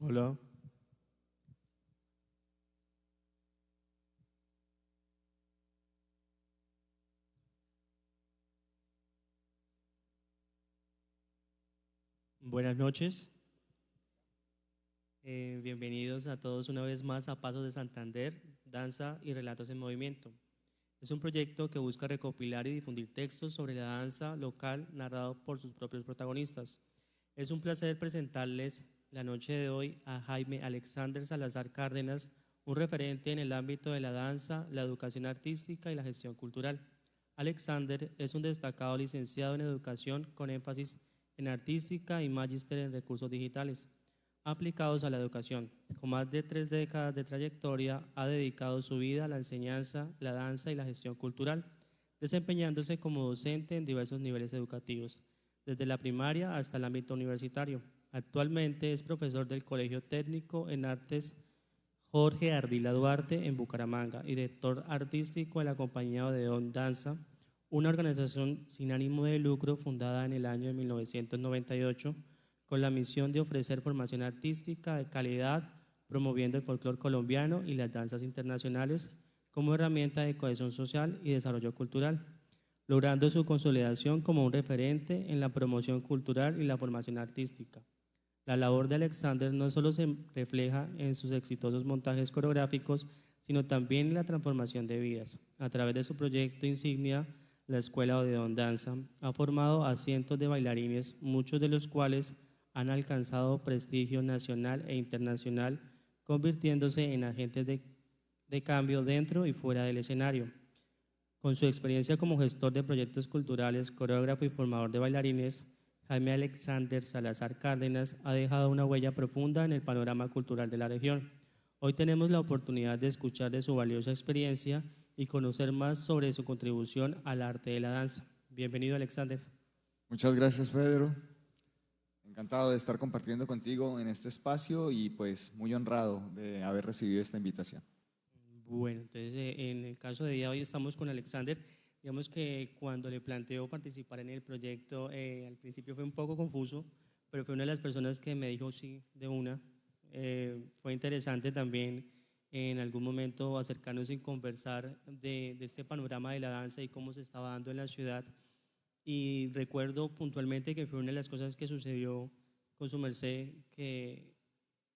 Hola, buenas noches. Bienvenidos a todos una vez más a Pasos de Santander, Danza y Relatos en Movimiento. Es un proyecto que busca recopilar y difundir textos sobre la danza local narrado por sus propios protagonistas. Es un placer presentarles la noche de hoy a Jaime Alexander Salazar Cárdenas, un referente en el ámbito de la danza, la educación artística y la gestión cultural. Alexander es un destacado licenciado en educación con énfasis en artística y magíster en recursos digitales aplicados a la educación. Con más de 3 décadas de trayectoria, ha dedicado su vida a la enseñanza, la danza y la gestión cultural, desempeñándose como docente en diversos niveles educativos, desde la primaria hasta el ámbito universitario. Actualmente es profesor del Colegio Técnico en Artes Jorge Ardila Duarte en Bucaramanga y director artístico de la compañía Odeón Danza, una organización sin ánimo de lucro fundada en el año de 1998 con la misión de ofrecer formación artística de calidad, promoviendo el folclore colombiano y las danzas internacionales como herramienta de cohesión social y desarrollo cultural, logrando su consolidación como un referente en la promoción cultural y la formación artística. La labor de Alexander no solo se refleja en sus exitosos montajes coreográficos, sino también en la transformación de vidas. A través de su proyecto insignia, la Escuela Odeón Danza ha formado a cientos de bailarines, muchos de los cuales han alcanzado prestigio nacional e internacional, convirtiéndose en agentes de cambio dentro y fuera del escenario. Con su experiencia como gestor de proyectos culturales, coreógrafo y formador de bailarines, Jaime Alexander Salazar Cárdenas ha dejado una huella profunda en el panorama cultural de la región. Hoy tenemos la oportunidad de escuchar de su valiosa experiencia y conocer más sobre su contribución al arte de la danza. Bienvenido, Alexander. Muchas gracias, Pedro. Encantado de estar compartiendo contigo en este espacio y pues muy honrado de haber recibido esta invitación. Bueno, entonces en el caso de día hoy estamos con Alexander. Digamos que cuando le planteo participar en el proyecto, al principio fue un poco confuso, pero fue una de las personas que me dijo sí de una. Fue interesante también en algún momento acercarnos y conversar de este panorama de la danza y cómo se estaba dando en la ciudad. Y recuerdo puntualmente que fue una de las cosas que sucedió con su merced, que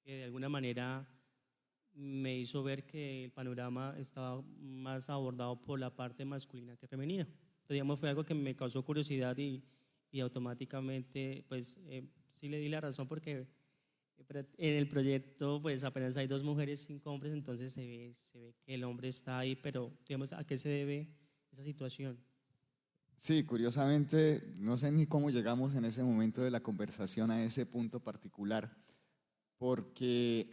de alguna manera me hizo ver que el panorama estaba más abordado por la parte masculina que femenina. Entonces, digamos, fue algo que me causó curiosidad y automáticamente, pues, sí le di la razón porque en el proyecto, pues, apenas hay 2 mujeres, 5 hombres, entonces se ve que el hombre está ahí, pero, digamos, ¿a qué se debe esa situación? Sí, curiosamente, no sé ni cómo llegamos en ese momento de la conversación a ese punto particular, porque,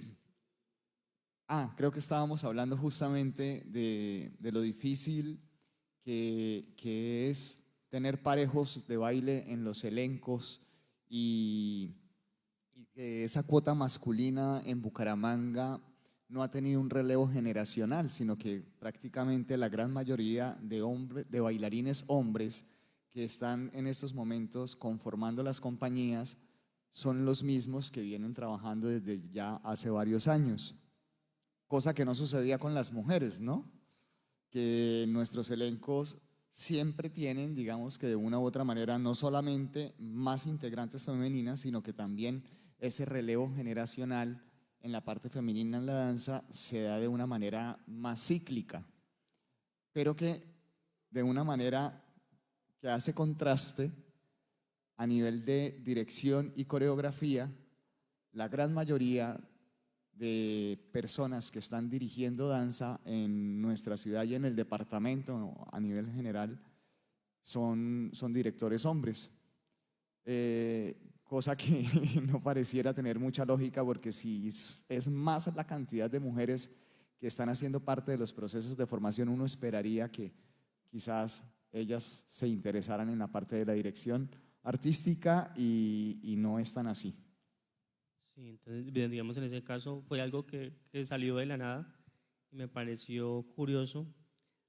creo que estábamos hablando justamente de lo difícil que es tener parejos de baile en los elencos y que esa cuota masculina en Bucaramanga no ha tenido un relevo generacional, sino que prácticamente la gran mayoría de bailarines hombres que están en estos momentos conformando las compañías son los mismos que vienen trabajando desde ya hace varios años, cosa que no sucedía con las mujeres, ¿no? Que nuestros elencos siempre tienen, digamos que de una u otra manera, no solamente más integrantes femeninas, sino que también ese relevo generacional en la parte femenina en la danza se da de una manera más cíclica, pero que de una manera que hace contraste a nivel de dirección y coreografía. La gran mayoría de personas que están dirigiendo danza en nuestra ciudad y en el departamento a nivel general son directores hombres, cosa que no pareciera tener mucha lógica porque si es más la cantidad de mujeres que están haciendo parte de los procesos de formación, uno esperaría que quizás ellas se interesaran en la parte de la dirección artística y no están así. Sí, entonces, bien, digamos, en ese caso fue algo que salió de la nada y me pareció curioso.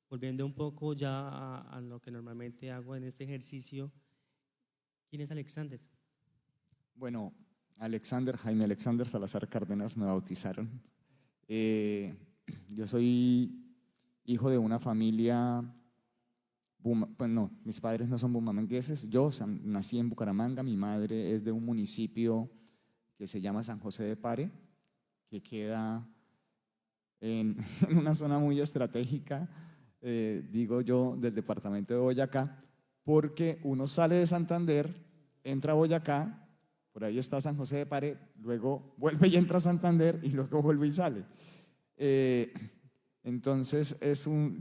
Volviendo un poco ya a lo que normalmente hago en este ejercicio, ¿quién es Alexander? Bueno, Jaime Alexander Salazar Cárdenas me bautizaron. Yo soy hijo de una familia, pues no, mis padres no son bumangueses, yo nací en Bucaramanga, mi madre es de un municipio que se llama San José de Pare, que queda en una zona muy estratégica, digo yo, del departamento de Boyacá, porque uno sale de Santander, entra a Boyacá, por ahí está San José de Pare, luego vuelve y entra a Santander y luego vuelve y sale. Entonces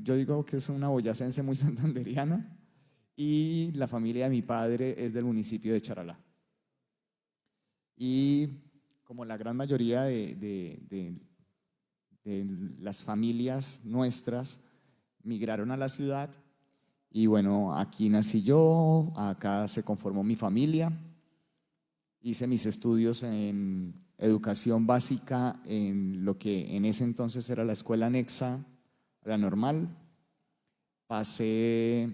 yo digo que es una boyacense muy santanderiana, y la familia de mi padre es del municipio de Charalá. Y como la gran mayoría de las familias nuestras migraron a la ciudad, y bueno, aquí nací yo, acá se conformó mi familia, hice mis estudios en educación básica en lo que en ese entonces era la escuela anexa a la normal, pasé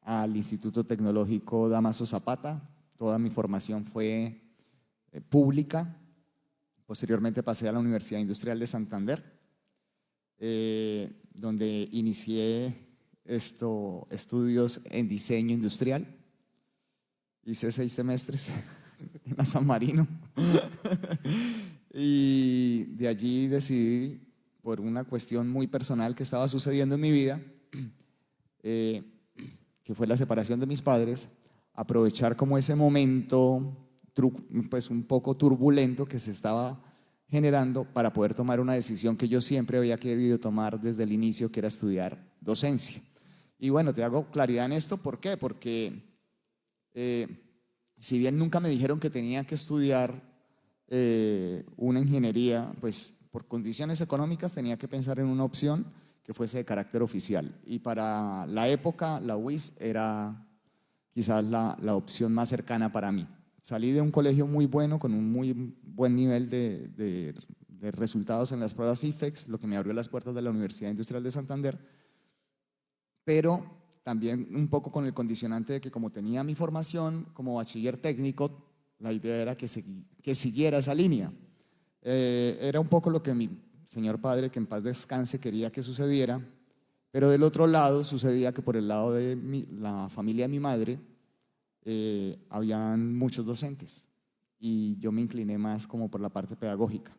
al Instituto Tecnológico Damaso Zapata, toda mi formación fue pública, posteriormente pasé a la Universidad Industrial de Santander, donde inicié estudios en diseño industrial, hice 6 semestres en la San Marino y de allí decidí, por una cuestión muy personal que estaba sucediendo en mi vida, que fue la separación de mis padres, aprovechar como ese momento pues un poco turbulento que se estaba generando para poder tomar una decisión que yo siempre había querido tomar desde el inicio, que era estudiar docencia. Y bueno, te hago claridad en esto, ¿por qué? Porque si bien nunca me dijeron que tenía que estudiar una ingeniería, pues por condiciones económicas tenía que pensar en una opción que fuese de carácter oficial. Y para la época, la UIS era quizás la opción más cercana para mí. Salí de un colegio muy bueno, con un muy buen nivel de resultados en las pruebas IFEX, lo que me abrió las puertas de la Universidad Industrial de Santander, pero también un poco con el condicionante de que como tenía mi formación como bachiller técnico, la idea era que siguiera esa línea. Era un poco lo que mi señor padre, que en paz descanse, quería que sucediera, pero del otro lado sucedía que por el lado de la familia de mi madre habían muchos docentes y yo me incliné más como por la parte pedagógica.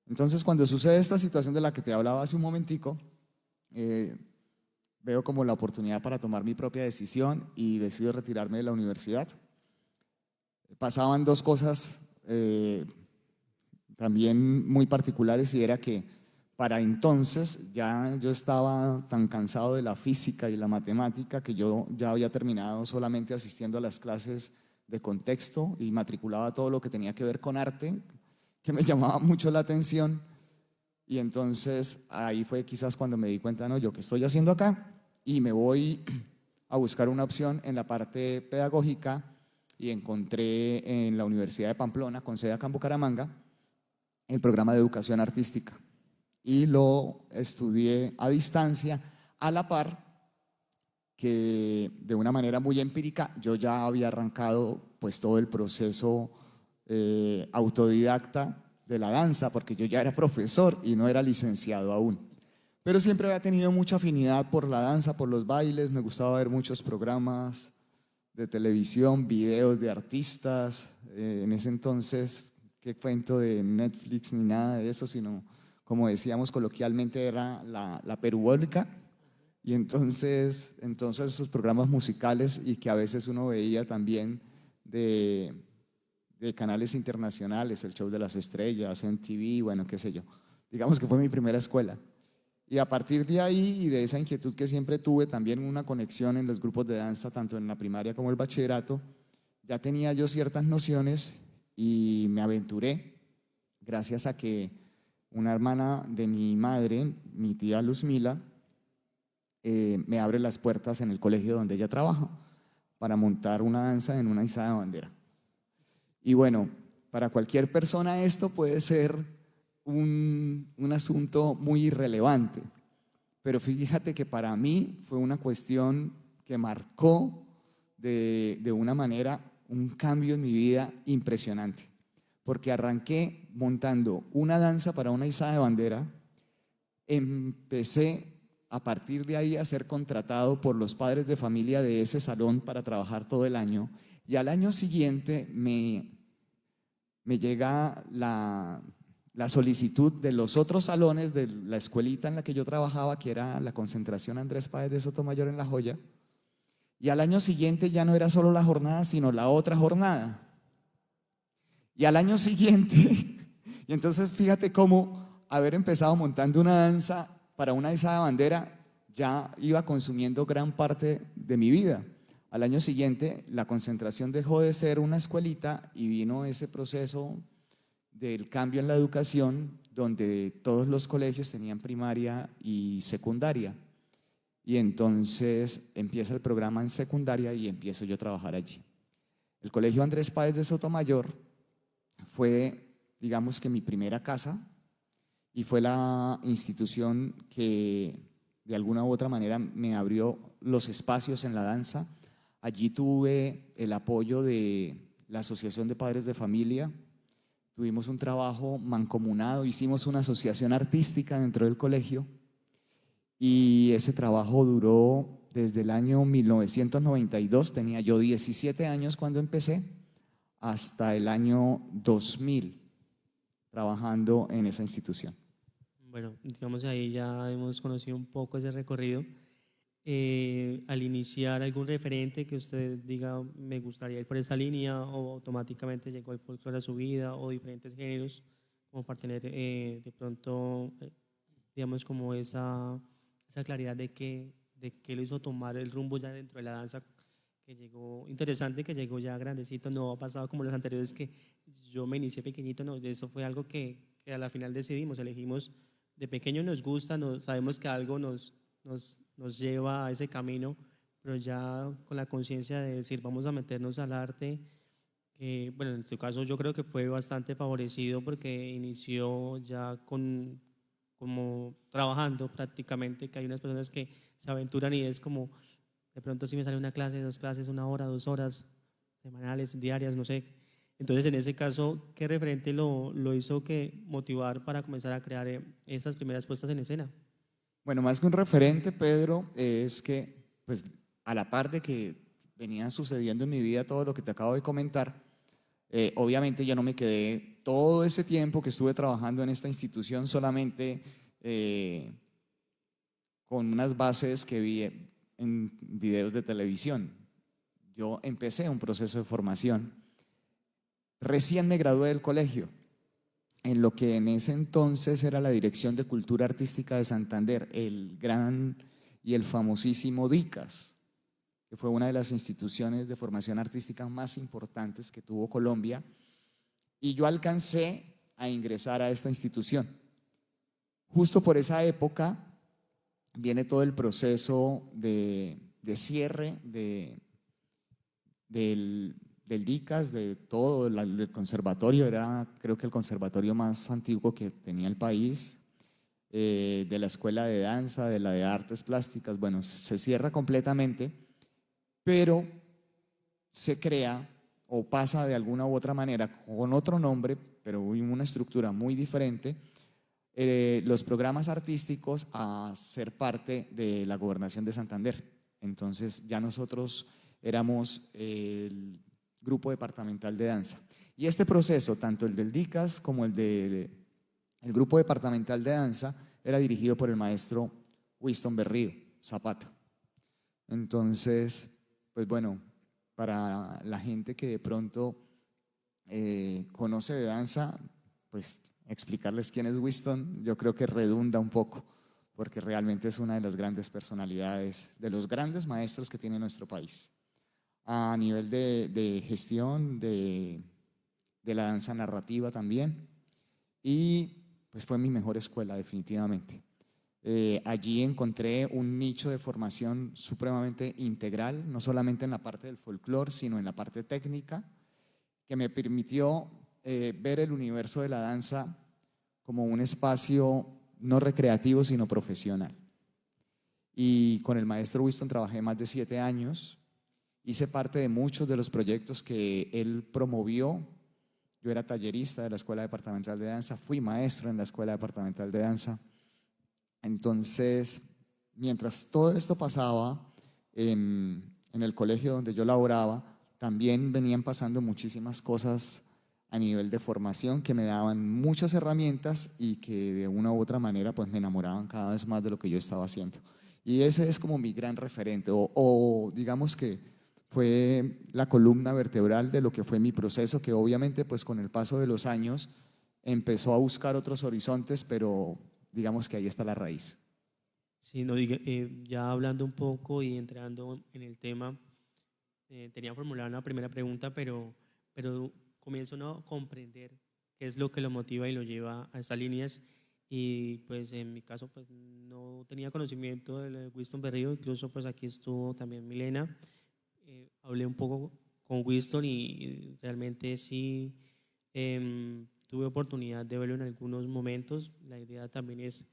Entonces, cuando sucede esta situación de la que te hablaba hace un momentico, veo como la oportunidad para tomar mi propia decisión y decido retirarme de la universidad. Pasaban 2 cosas también muy particulares, y era que para entonces ya yo estaba tan cansado de la física y la matemática que yo ya había terminado solamente asistiendo a las clases de contexto y matriculaba todo lo que tenía que ver con arte, que me llamaba mucho la atención. Y entonces ahí fue quizás cuando me di cuenta, no, yo qué estoy haciendo acá, y me voy a buscar una opción en la parte pedagógica, y encontré en la Universidad de Pamplona, con sede acá en Bucaramanga, el programa de educación artística, y lo estudié a distancia, a la par que de una manera muy empírica yo ya había arrancado pues todo el proceso autodidacta de la danza, porque yo ya era profesor y no era licenciado aún. Pero siempre había tenido mucha afinidad por la danza, por los bailes, me gustaba ver muchos programas de televisión, videos de artistas. En ese entonces, qué cuento de Netflix ni nada de eso, sino, como decíamos coloquialmente, era la perubólica. Y entonces esos programas musicales, y que a veces uno veía también de canales internacionales, el Show de las Estrellas, MTV, bueno, qué sé yo. Digamos que fue mi primera escuela. Y a partir de ahí y de esa inquietud que siempre tuve, también una conexión en los grupos de danza, tanto en la primaria como el bachillerato, ya tenía yo ciertas nociones y me aventuré, gracias a que una hermana de mi madre, mi tía Luzmila, me abre las puertas en el colegio donde ella trabaja para montar una danza en una izada de bandera. Y bueno, para cualquier persona esto puede ser un asunto muy irrelevante, pero fíjate que para mí fue una cuestión que marcó de una manera un cambio en mi vida impresionante, porque arranqué montando una danza para una izada de bandera, empecé a partir de ahí a ser contratado por los padres de familia de ese salón para trabajar todo el año, y al año siguiente me llega la solicitud de los otros salones de la escuelita en la que yo trabajaba, que era la Concentración Andrés Páez de Sotomayor en La Joya, y al año siguiente ya no era solo la jornada, sino la otra jornada. Y al año siguiente, y entonces fíjate cómo haber empezado montando una danza para una izada de bandera ya iba consumiendo gran parte de mi vida. Al año siguiente, la Concentración dejó de ser una escuelita y vino ese proceso del cambio en la educación, donde todos los colegios tenían primaria y secundaria. Y entonces empieza el programa en secundaria y empiezo yo a trabajar allí. El Colegio Andrés Páez de Sotomayor fue, digamos que mi primera casa, y fue la institución que de alguna u otra manera me abrió los espacios en la danza. Allí tuve el apoyo de la Asociación de Padres de Familia, tuvimos un trabajo mancomunado, hicimos una asociación artística dentro del colegio, y ese trabajo duró desde el año 1992, tenía yo 17 años cuando empecé, hasta el año 2000 trabajando en esa institución. Bueno, digamos ahí ya hemos conocido un poco ese recorrido. Al iniciar algún referente que usted diga me gustaría ir por esta línea, o automáticamente llegó el folclore a su vida, o diferentes géneros, como para tener de pronto, digamos, como esa claridad de qué lo hizo tomar el rumbo ya dentro de la danza, que llegó interesante, que llegó ya grandecito, no ha pasado como los anteriores que yo me inicié pequeñito, no, eso fue algo que a la final decidimos, elegimos de pequeño, nos gusta, sabemos que algo nos lleva a ese camino, pero ya con la conciencia de decir vamos a meternos al arte, que bueno, en su caso yo creo que fue bastante favorecido porque inició ya como trabajando prácticamente, que hay unas personas que se aventuran y es como, de pronto si me sale una clase, dos clases, una hora, 2 horas, semanales, diarias, no sé. Entonces, en ese caso, ¿qué referente lo hizo que motivar para comenzar a crear esas primeras puestas en escena? Bueno, más que un referente, Pedro, es que pues a la par de que venía sucediendo en mi vida todo lo que te acabo de comentar, obviamente yo no me quedé todo ese tiempo que estuve trabajando en esta institución solamente con unas bases que vi en videos de televisión. Yo empecé un proceso de formación. Recién me gradué del colegio, en lo que en ese entonces era la Dirección de Cultura Artística de Santander, el gran y el famosísimo DICAS, que fue una de las instituciones de formación artística más importantes que tuvo Colombia, y yo alcancé a ingresar a esta institución. Justo por esa época viene todo el proceso de cierre del DICAS, de todo el conservatorio, era creo que el conservatorio más antiguo que tenía el país, de la escuela de danza, de la de artes plásticas, bueno, se cierra completamente, pero se crea o pasa de alguna u otra manera con otro nombre, pero en una estructura muy diferente, los programas artísticos a ser parte de la Gobernación de Santander. Entonces ya nosotros éramos el grupo departamental de danza. Y este proceso, tanto el del DICAS como el del grupo departamental de danza, era dirigido por el maestro Winston Berrío Zapata. Entonces, pues bueno, para la gente que de pronto conoce de danza, pues explicarles quién es Winston, yo creo que redunda un poco, porque realmente es una de las grandes personalidades, de los grandes maestros que tiene nuestro país, a nivel de gestión, de la danza narrativa también, y pues fue mi mejor escuela definitivamente. Allí encontré un nicho de formación supremamente integral, no solamente en la parte del folclore, sino en la parte técnica, que me permitió ver el universo de la danza como un espacio no recreativo, sino profesional. Y con el maestro Winston trabajé más de 7 años, hice parte de muchos de los proyectos que él promovió. Yo era tallerista de la Escuela Departamental de Danza, fui maestro en la Escuela Departamental de Danza. Entonces, mientras todo esto pasaba en el colegio donde yo laboraba, también venían pasando muchísimas cosas a nivel de formación que me daban muchas herramientas y que de una u otra manera pues me enamoraban cada vez más de lo que yo estaba haciendo. Y ese es como mi gran referente, o digamos que fue la columna vertebral de lo que fue mi proceso, que obviamente pues con el paso de los años empezó a buscar otros horizontes, pero digamos que ahí está la raíz. Sí, no, ya hablando un poco y entrando en el tema, tenía formulada una primera pregunta, pero comienzo, ¿no?, a comprender qué es lo que lo motiva y lo lleva a estas líneas. Y pues en mi caso pues no tenía conocimiento de Winston Berrío, incluso pues aquí estuvo también Milena. Hablé un poco con Winston y realmente sí, tuve oportunidad de verlo en algunos momentos. La idea también es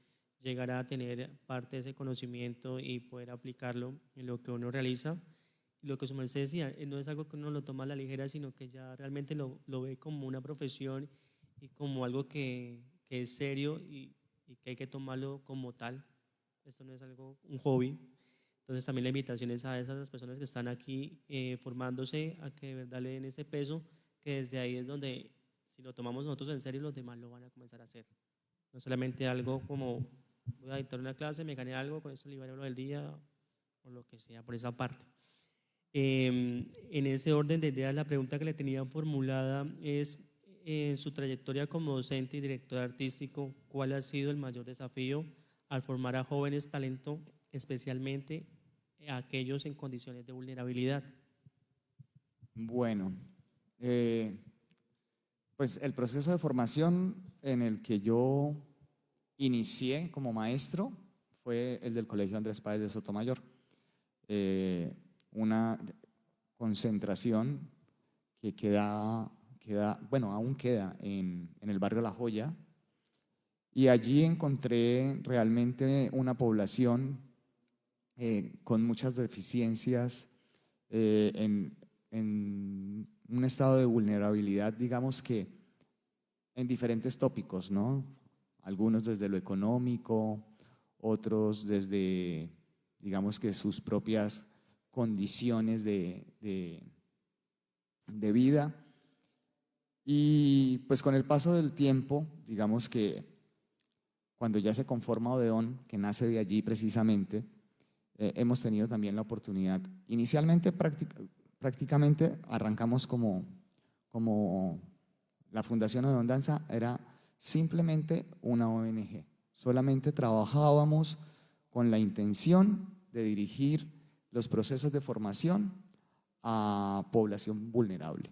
llegar a tener parte de ese conocimiento y poder aplicarlo en lo que uno realiza. Y lo que su merced decía, no es algo que uno lo toma a la ligera, sino que ya realmente lo ve como una profesión y como algo que es serio y que hay que tomarlo como tal. Esto no es algo, un hobby. Entonces también la invitación es a esas personas que están aquí formándose a que de verdad le den ese peso, que desde ahí es donde, si lo tomamos nosotros en serio, los demás lo van a comenzar a hacer. No solamente algo como voy a dictar una clase, me gané algo, con eso libero lo del día o lo que sea por esa parte. En ese orden de ideas, la pregunta que le tenía formulada es, en su trayectoria como docente y director artístico, ¿cuál ha sido el mayor desafío al formar a jóvenes talento, especialmente a aquellos en condiciones de vulnerabilidad? Bueno, eh, pues el proceso de formación en el que yo inicié como maestro fue el del Colegio Andrés Páez de Sotomayor. Una concentración que bueno, aún queda en el barrio La Joya, y allí encontré realmente una población con muchas deficiencias, en un estado de vulnerabilidad, digamos que en diferentes tópicos, ¿no? Algunos desde lo económico, otros desde, digamos que sus propias condiciones de vida. Y pues con el paso del tiempo, digamos que cuando ya se conforma Odeón, que nace de allí precisamente, hemos tenido también la oportunidad. Inicialmente prácticamente arrancamos como la Fundación Odeón Danza era simplemente una ONG. Solamente trabajábamos con la intención de dirigir los procesos de formación a población vulnerable.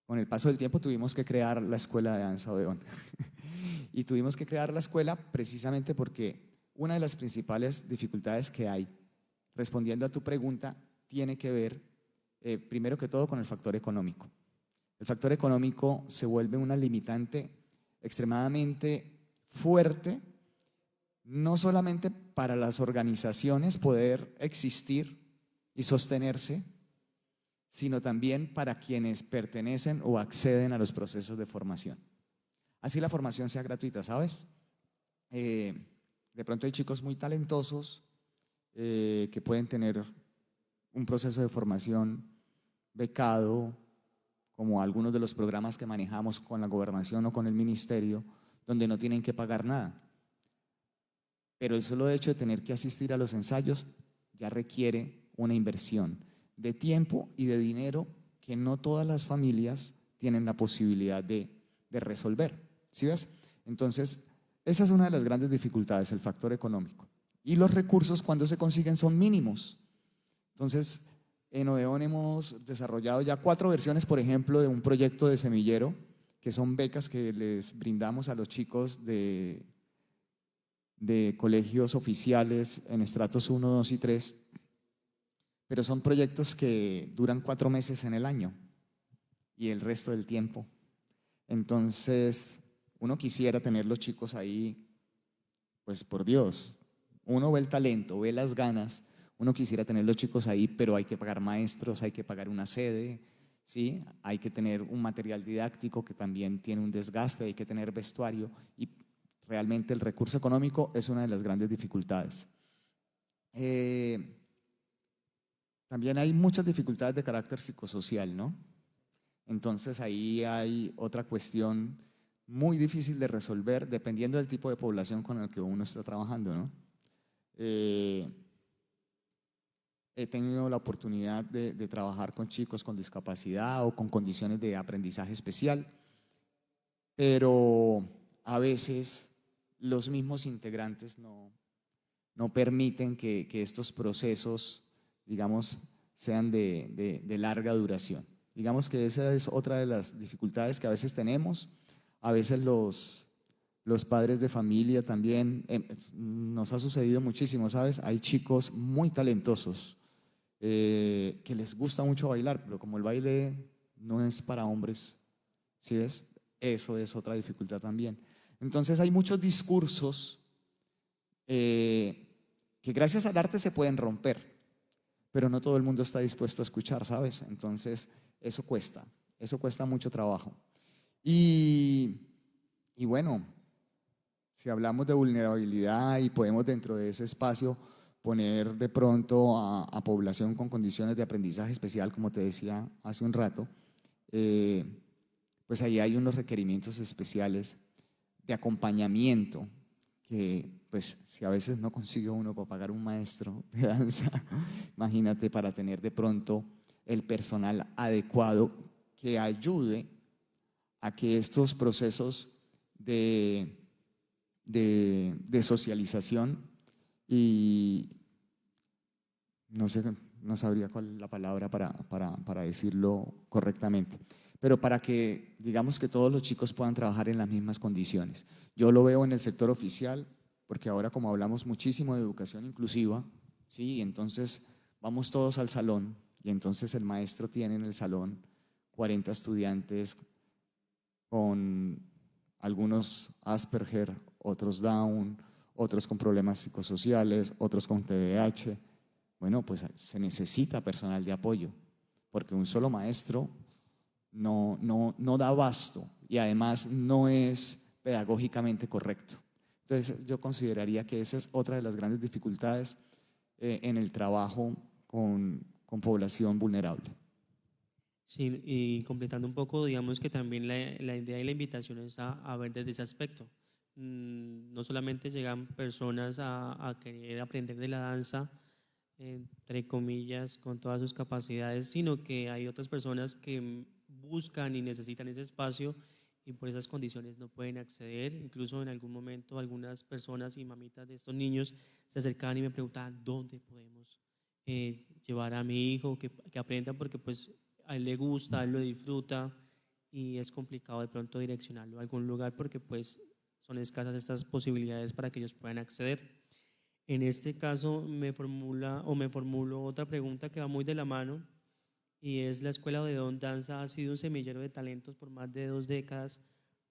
Con el paso del tiempo tuvimos que crear la Escuela de Danza Odeón. Y tuvimos que crear la escuela precisamente porque una de las principales dificultades que hay, respondiendo a tu pregunta, tiene que ver, primero que todo, con el factor económico. El factor económico se vuelve una limitante extremadamente fuerte, no solamente para las organizaciones poder existir y sostenerse, sino también para quienes pertenecen o acceden a los procesos de formación. Así la formación sea gratuita, ¿sabes? De pronto hay chicos muy talentosos que pueden tener un proceso de formación becado, como algunos de los programas que manejamos con la gobernación o con el ministerio, donde no tienen que pagar nada. Pero el solo hecho de tener que asistir a los ensayos ya requiere una inversión de tiempo y de dinero que no todas las familias tienen la posibilidad de resolver. ¿Sí ves? Entonces, esa es una de las grandes dificultades, el factor económico. Y los recursos, cuando se consiguen, son mínimos. Entonces, en Odeón hemos desarrollado ya 4 versiones, por ejemplo, de un proyecto de semillero, que son becas que les brindamos a los chicos de colegios oficiales en estratos 1, 2 y 3, pero son proyectos que duran 4 meses en el año y el resto del tiempo. Entonces, uno quisiera tener los chicos ahí, pues por Dios, uno ve el talento, ve las ganas, uno quisiera tener los chicos ahí, pero hay que pagar maestros, hay que pagar una sede, ¿sí? Hay que tener un material didáctico que también tiene un desgaste, hay que tener vestuario y realmente el recurso económico es una de las grandes dificultades. También hay muchas dificultades de carácter psicosocial, ¿no? Entonces ahí hay otra cuestión muy difícil de resolver dependiendo del tipo de población con el que uno está trabajando, ¿no? He tenido la oportunidad de trabajar con chicos con discapacidad o con condiciones de aprendizaje especial, pero a veces los mismos integrantes no permiten que estos procesos, digamos, sean de larga duración. Digamos que esa es otra de las dificultades que a veces tenemos. A veces los padres de familia también, nos ha sucedido muchísimo, ¿sabes? Hay chicos muy talentosos que les gusta mucho bailar, pero como el baile no es para hombres, ¿sí ves? Eso es otra dificultad también. Entonces hay muchos discursos que gracias al arte se pueden romper, pero no todo el mundo está dispuesto a escuchar, ¿sabes? Entonces eso cuesta mucho trabajo. Y bueno, si hablamos de vulnerabilidad y podemos dentro de ese espacio poner de pronto a población con condiciones de aprendizaje especial, como te decía hace un rato, pues ahí hay unos requerimientos especiales de acompañamiento que pues si a veces no consigue uno para pagar un maestro de danza, imagínate para tener de pronto el personal adecuado que ayude a que estos procesos de socialización y no sé, no sabría cuál es la palabra para decirlo correctamente, pero para que digamos que todos los chicos puedan trabajar en las mismas condiciones. Yo lo veo en el sector oficial, porque ahora como hablamos muchísimo de educación inclusiva, ¿sí? Entonces vamos todos al salón y entonces el maestro tiene en el salón 40 estudiantes con algunos Asperger, otros Down, otros con problemas psicosociales, otros con TDAH. Bueno, pues se necesita personal de apoyo, porque un solo maestro no da abasto y además no es pedagógicamente correcto. Entonces yo consideraría que esa es otra de las grandes dificultades en el trabajo con población vulnerable. Sí, y completando un poco, digamos que también la idea y la invitación es a ver desde ese aspecto. No solamente llegan personas a querer aprender de la danza, entre comillas, con todas sus capacidades, sino que hay otras personas que buscan y necesitan ese espacio y por esas condiciones no pueden acceder. Incluso en algún momento algunas personas y mamitas de estos niños se acercaban y me preguntaban dónde podemos llevar a mi hijo que aprenda, porque pues a él le gusta, a él lo disfruta y es complicado de pronto direccionarlo a algún lugar porque pues son escasas estas posibilidades para que ellos puedan acceder. En este caso me formulo otra pregunta que va muy de la mano y es: la Escuela Odeón Danza ha sido un semillero de talentos por más de 2 décadas.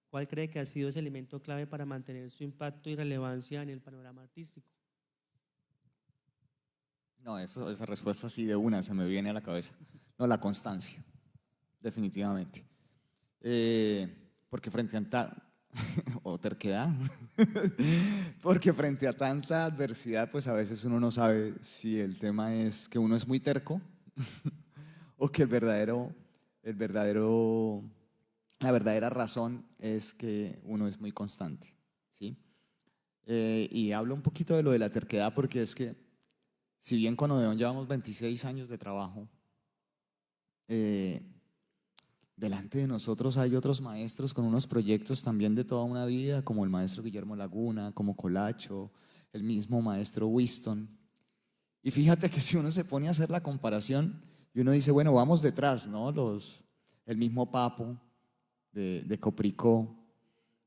¿Cuál cree que ha sido ese elemento clave para mantener su impacto y relevancia en el panorama artístico? No, esa respuesta sí de una se me viene a la cabeza. No, la constancia, definitivamente. Porque frente a o terquedad, porque frente a tanta adversidad, pues a veces uno no sabe si el tema es que uno es muy terco o que la verdadera razón es que uno es muy constante, ¿sí? Y hablo un poquito de lo de la terquedad porque es que si bien con Odeón llevamos 26 años de trabajo, delante de nosotros hay otros maestros con unos proyectos también de toda una vida, como el maestro Guillermo Laguna, como Colacho, el mismo maestro Winston. Y fíjate que si uno se pone a hacer la comparación y uno dice, bueno, vamos detrás, ¿no? El mismo Papo de Copricó,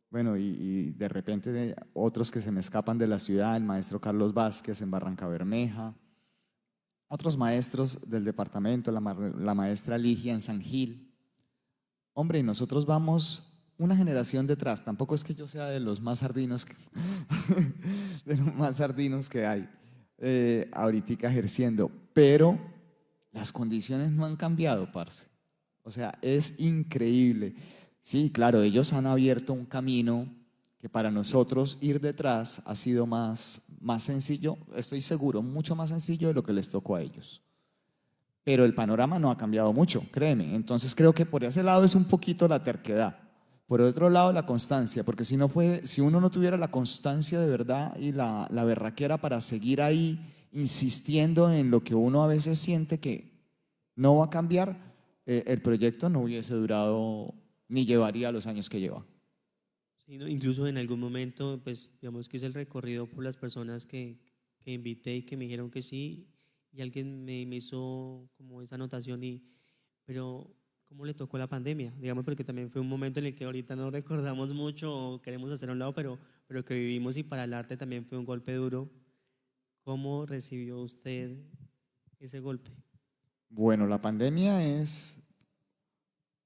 bueno, y de repente otros que se me escapan de la ciudad, el maestro Carlos Vázquez en Barranca Bermeja, otros maestros del departamento, la maestra Ligia en San Gil. Hombre, y nosotros vamos una generación detrás. Tampoco es que yo sea de los más sardinos de los más sardinos que hay ahorita ejerciendo, pero las condiciones no han cambiado, parce. O sea, es increíble. Sí, claro, ellos han abierto un camino que para nosotros ir detrás ha sido más sencillo, estoy seguro, mucho más sencillo de lo que les tocó a ellos. Pero el panorama no ha cambiado mucho, créeme. Entonces creo que por ese lado es un poquito la terquedad. Por otro lado, la constancia, porque si uno no tuviera la constancia de verdad y la berraquera para seguir ahí insistiendo en lo que uno a veces siente que no va a cambiar, el proyecto no hubiese durado ni llevaría los años que lleva. Sí, ¿no? Incluso en algún momento, pues digamos que es el recorrido por las personas que invité y que me dijeron que sí, y alguien me hizo como esa anotación, pero ¿cómo le tocó la pandemia? Digamos, porque también fue un momento en el que ahorita no recordamos mucho o queremos hacer a un lado, pero que vivimos y para el arte también fue un golpe duro. ¿Cómo recibió usted ese golpe? Bueno, la pandemia es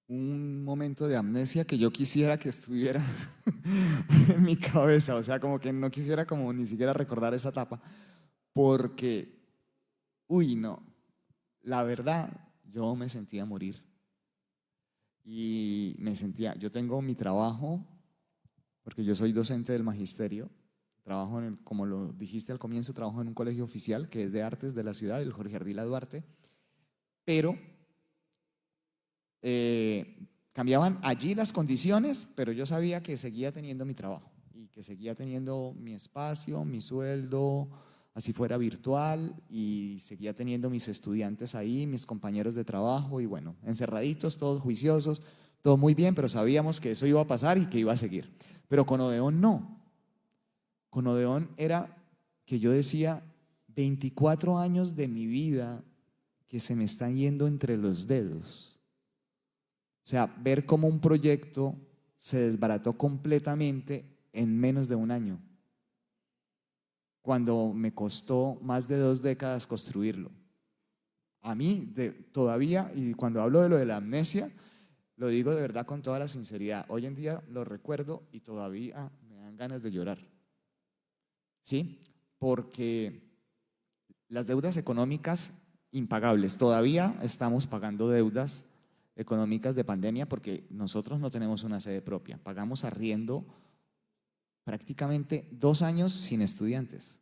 un momento de amnesia que yo quisiera que estuviera en mi cabeza, o sea, como que no quisiera como ni siquiera recordar esa etapa, porque, uy, no, la verdad, yo me sentía morir y me sentía, yo tengo mi trabajo, porque yo soy docente del magisterio, trabajo como lo dijiste al comienzo, trabajo en un colegio oficial que es de artes de la ciudad, el Jorge Ardila Duarte, pero cambiaban allí las condiciones, pero yo sabía que seguía teniendo mi trabajo y que seguía teniendo mi espacio, mi sueldo, así fuera virtual, y seguía teniendo mis estudiantes ahí, mis compañeros de trabajo, y bueno, encerraditos, todos juiciosos, todo muy bien, pero sabíamos que eso iba a pasar y que iba a seguir. Pero con Odeón no. Con Odeón era que yo decía, 24 años de mi vida que se me están yendo entre los dedos. O sea, ver cómo un proyecto se desbarató completamente en menos de un año, cuando me costó más de 2 décadas construirlo. A mí todavía, y cuando hablo de lo de la amnesia, lo digo de verdad con toda la sinceridad. Hoy en día lo recuerdo y todavía me dan ganas de llorar. ¿Sí? Porque las deudas económicas impagables, todavía estamos pagando deudas económicas de pandemia porque nosotros no tenemos una sede propia. Pagamos arriendo prácticamente 2 años sin estudiantes.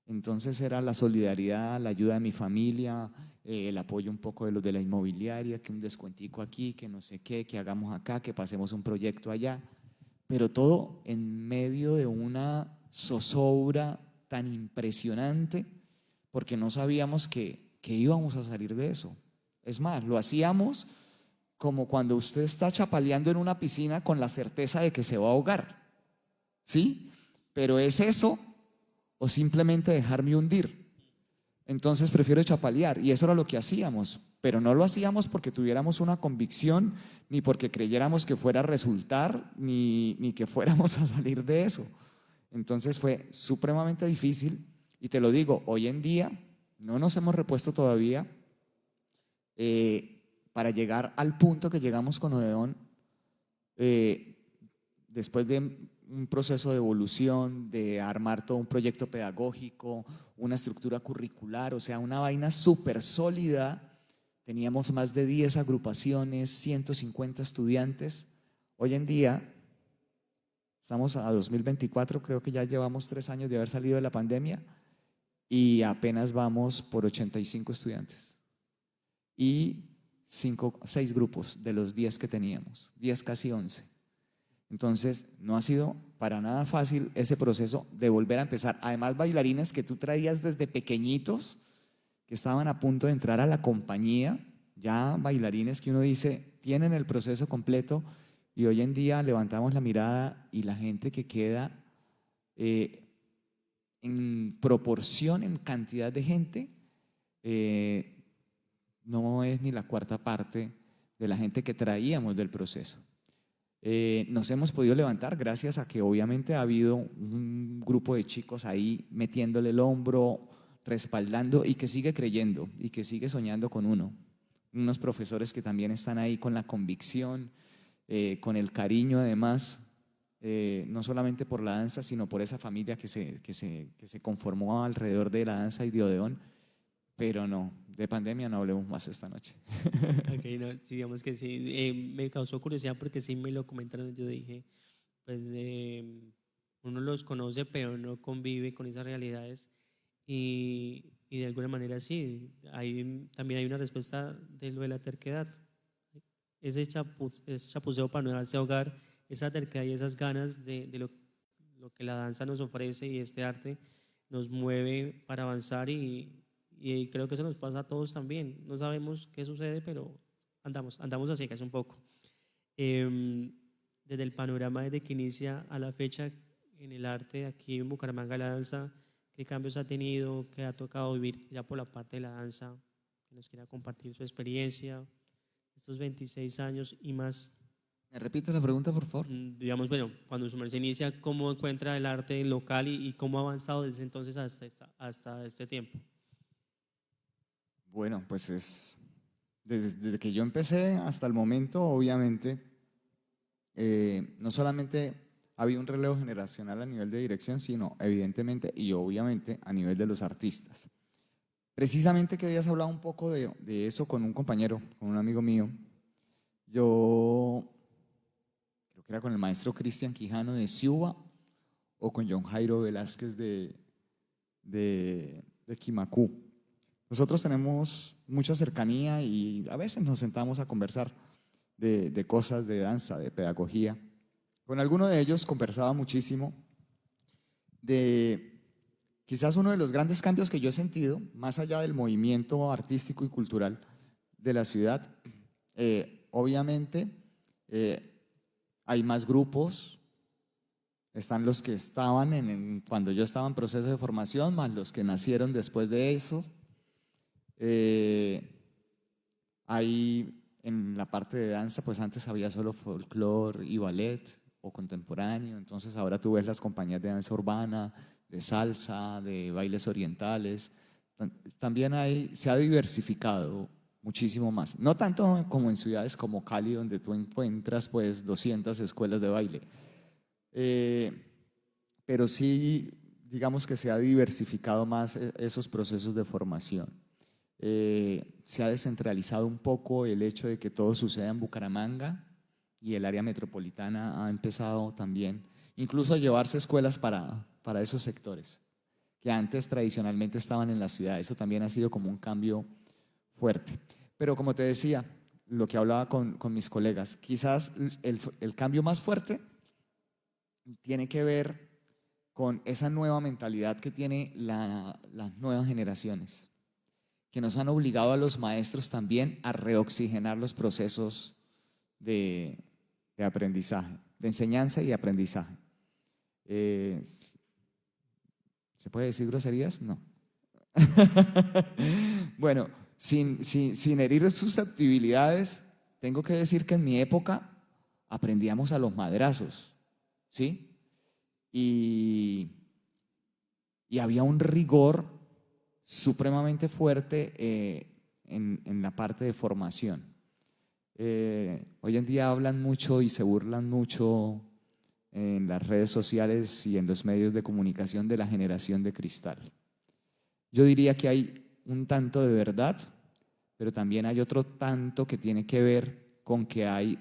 Entonces era la solidaridad, la ayuda de mi familia, el apoyo un poco de los de la inmobiliaria, que un descuentico aquí, que no sé qué, que hagamos acá, que pasemos un proyecto allá, pero todo en medio de una zozobra tan impresionante porque no sabíamos que íbamos a salir de eso. Es más, lo hacíamos como cuando usted está chapaleando en una piscina con la certeza de que se va a ahogar, ¿sí? Pero es eso o simplemente dejarme hundir. Entonces prefiero chapalear y eso era lo que hacíamos, pero no lo hacíamos porque tuviéramos una convicción, ni porque creyéramos que fuera a resultar, ni que fuéramos a salir de eso. Entonces fue supremamente difícil y te lo digo, hoy en día no nos hemos repuesto todavía para llegar al punto que llegamos con Odeón, eh, después de un proceso de evolución, de armar todo un proyecto pedagógico, una estructura curricular, o sea, una vaina súper sólida. Teníamos más de 10 agrupaciones, 150 estudiantes. Hoy en día, estamos a 2024, creo que ya llevamos 3 años de haber salido de la pandemia y apenas vamos por 85 estudiantes. Y 6 grupos de los 10 que teníamos, 10 casi 11. Entonces, no ha sido para nada fácil ese proceso de volver a empezar. Además, bailarines que tú traías desde pequeñitos, que estaban a punto de entrar a la compañía, ya bailarines que uno dice, tienen el proceso completo y hoy en día levantamos la mirada y la gente que queda en proporción, en cantidad de gente, no es ni la cuarta parte de la gente que traíamos del proceso. Nos hemos podido levantar gracias a que obviamente ha habido un grupo de chicos ahí metiéndole el hombro, respaldando y que sigue creyendo y que sigue soñando con uno. Unos profesores que también están ahí con la convicción, con el cariño además, no solamente por la danza, sino por esa familia que se conformó alrededor de la danza y de Odeón, pero no, de pandemia no hablemos más esta noche. Ok, no, sí, digamos que sí. Me causó curiosidad porque sí me lo comentaron. Yo dije, pues uno los conoce, pero no convive con esas realidades. Y de alguna manera sí, también hay una respuesta de lo de la terquedad. Ese chapuceo para no dejarse ahogar, esa terquedad y esas ganas de lo que la danza nos ofrece y este arte nos mueve para avanzar y creo que eso nos pasa a todos también. No sabemos qué sucede, pero andamos a ciegas un poco. Em, Desde el panorama desde que inicia a la fecha en el arte aquí en Bucaramanga la danza, ¿qué cambios ha tenido? ¿Qué ha tocado vivir ya por la parte de la danza? Que nos quiera compartir su experiencia, estos 26 años y más. ¿Me repite la pregunta, por favor? Digamos, bueno, cuando su merced inicia, ¿cómo encuentra el arte local y cómo ha avanzado desde entonces hasta este tiempo? Bueno, pues desde que yo empecé hasta el momento, obviamente, no solamente había un relevo generacional a nivel de dirección, sino evidentemente y obviamente a nivel de los artistas. Precisamente que días hablaba un poco de eso con un compañero, con un amigo mío. Yo creo que era con el maestro Cristian Quijano de Ciuba o con John Jairo Velázquez de Quimacú. Nosotros tenemos mucha cercanía y a veces nos sentamos a conversar de cosas de danza, de pedagogía. Con alguno de ellos conversaba muchísimo de quizás uno de los grandes cambios que yo he sentido, más allá del movimiento artístico y cultural de la ciudad. Obviamente hay más grupos, están los que estaban cuando yo estaba en proceso de formación, más los que nacieron después de eso. Hay en la parte de danza, pues antes había solo folclore y ballet o contemporáneo, entonces ahora tú ves las compañías de danza urbana, de salsa, de bailes orientales. También se ha diversificado muchísimo más, no tanto como en ciudades como Cali, donde tú encuentras pues 200 escuelas de baile, pero sí digamos que se ha diversificado más esos procesos de formación. Se ha descentralizado un poco el hecho de que todo suceda en Bucaramanga y el área metropolitana ha empezado también incluso a llevarse escuelas para esos sectores que antes tradicionalmente estaban en la ciudad. Eso también ha sido como un cambio fuerte. Pero como te decía, lo que hablaba con mis colegas, quizás el cambio más fuerte tiene que ver con esa nueva mentalidad que tienen las nuevas generaciones, que nos han obligado a los maestros también a reoxigenar los procesos de aprendizaje, de enseñanza y aprendizaje. ¿Se puede decir groserías? No. Bueno, sin herir susceptibilidades, tengo que decir que en mi época aprendíamos a los madrazos, ¿sí? Y había un rigor supremamente fuerte en la parte de formación. Hoy en día hablan mucho y se burlan mucho en las redes sociales y en los medios de comunicación de la generación de cristal. Yo diría que hay un tanto de verdad, pero también hay otro tanto que tiene que ver con que hay